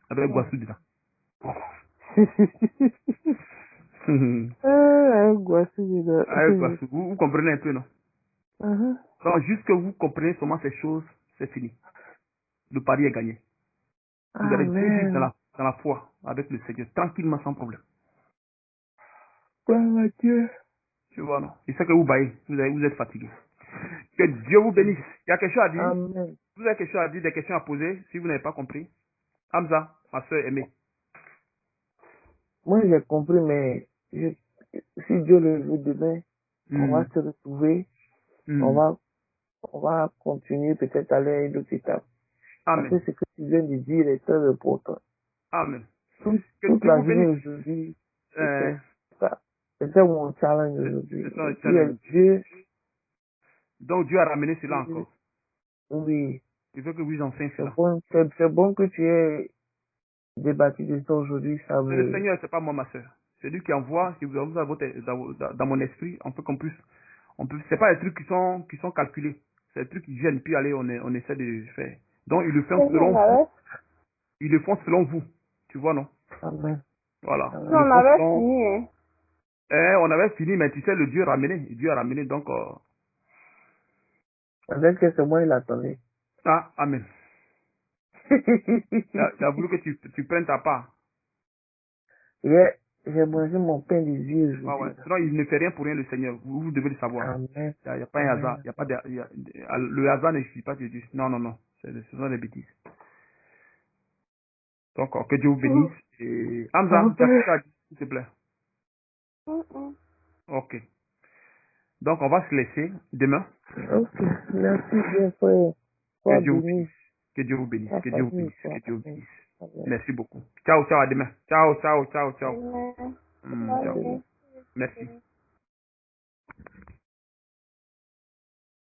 Avec Guassou dedans. Angoisse, je Avec Guassou. Vous comprenez un peu, non? Mhm. Donc, juste que vous comprenez seulement ces choses, c'est fini. Le pari est gagné. Vous allez bien vivre Amen. dans la foi avec le Seigneur, tranquillement, sans problème. Gloire à Dieu. Tu vois, non? Et c'est que vous baillez, vous êtes fatigué. Que Dieu vous bénisse. Il y a quelque chose à dire? Amen. Vous avez quelque chose à dire, des questions à poser, si vous n'avez pas compris? Hamza, ma soeur aimée. Moi, j'ai compris, mais si Dieu le veut demain, on Hmm. va se retrouver, on Hmm. va, on va continuer peut-être aller à une autre étape. Parce Amen. que ce que tu viens de dire est très important. Amen. Que Toute Dieu la vous journée bénisse. aujourd'hui, Euh, c'était ça. C'était mon challenge aujourd'hui. c'est ça le Dire challenge. Dieu, Donc Dieu a ramené cela Dieu, encore. oui, Il veut que vous enseignez c'est cela. bon, c'est bon que tu aies débattu de ça aujourd'hui, ça Mais le me, Seigneur, c'est pas moi, ma soeur. C'est lui qui envoie, qui vous envoie dans mon esprit, on peut qu'on puisse, c'est pas des trucs qui sont calculés. C'est des trucs qui viennent, puis allez, on essaie de faire. Donc, ils le Et font si selon on vous. avait, Ils le font selon vous. Tu vois, non? amen, Voilà. si Ils le on font avait selon, fini, hein. on avait fini, mais tu sais, le Dieu a ramené. Dieu a ramené, donc, peut-être que c'est moi il attendait. amen. Il a voulu que tu prennes ta part. J'ai mangé mon pain des yeux Ah aujourd'hui. ouais. Sinon, il ne fait rien pour rien, le Seigneur. Vous devez le savoir. Amen, Il n'y a pas un hasard. amen. Il y a pas de, le hasard ne suffit pas de Dieu. Non, non, non. Ce sont des bêtises. Donc, que Dieu vous bénisse. Et Hamza, tu as Amen. quelque chose à dire, s'il te plaît. Mm-mm. Ok. Donc, on va se laisser demain. Ok, merci bien, frère. Que Sois Dieu vous bénisse. béni, Que Dieu vous bénisse. ta Que Dieu vous famille, bénisse. Que toi. Dieu vous Amen. bénisse. Amen. Merci beaucoup. Ciao, ciao, à demain. Ciao, ciao, ciao, ciao. Amen. À Ciao. demain. Amen. Merci.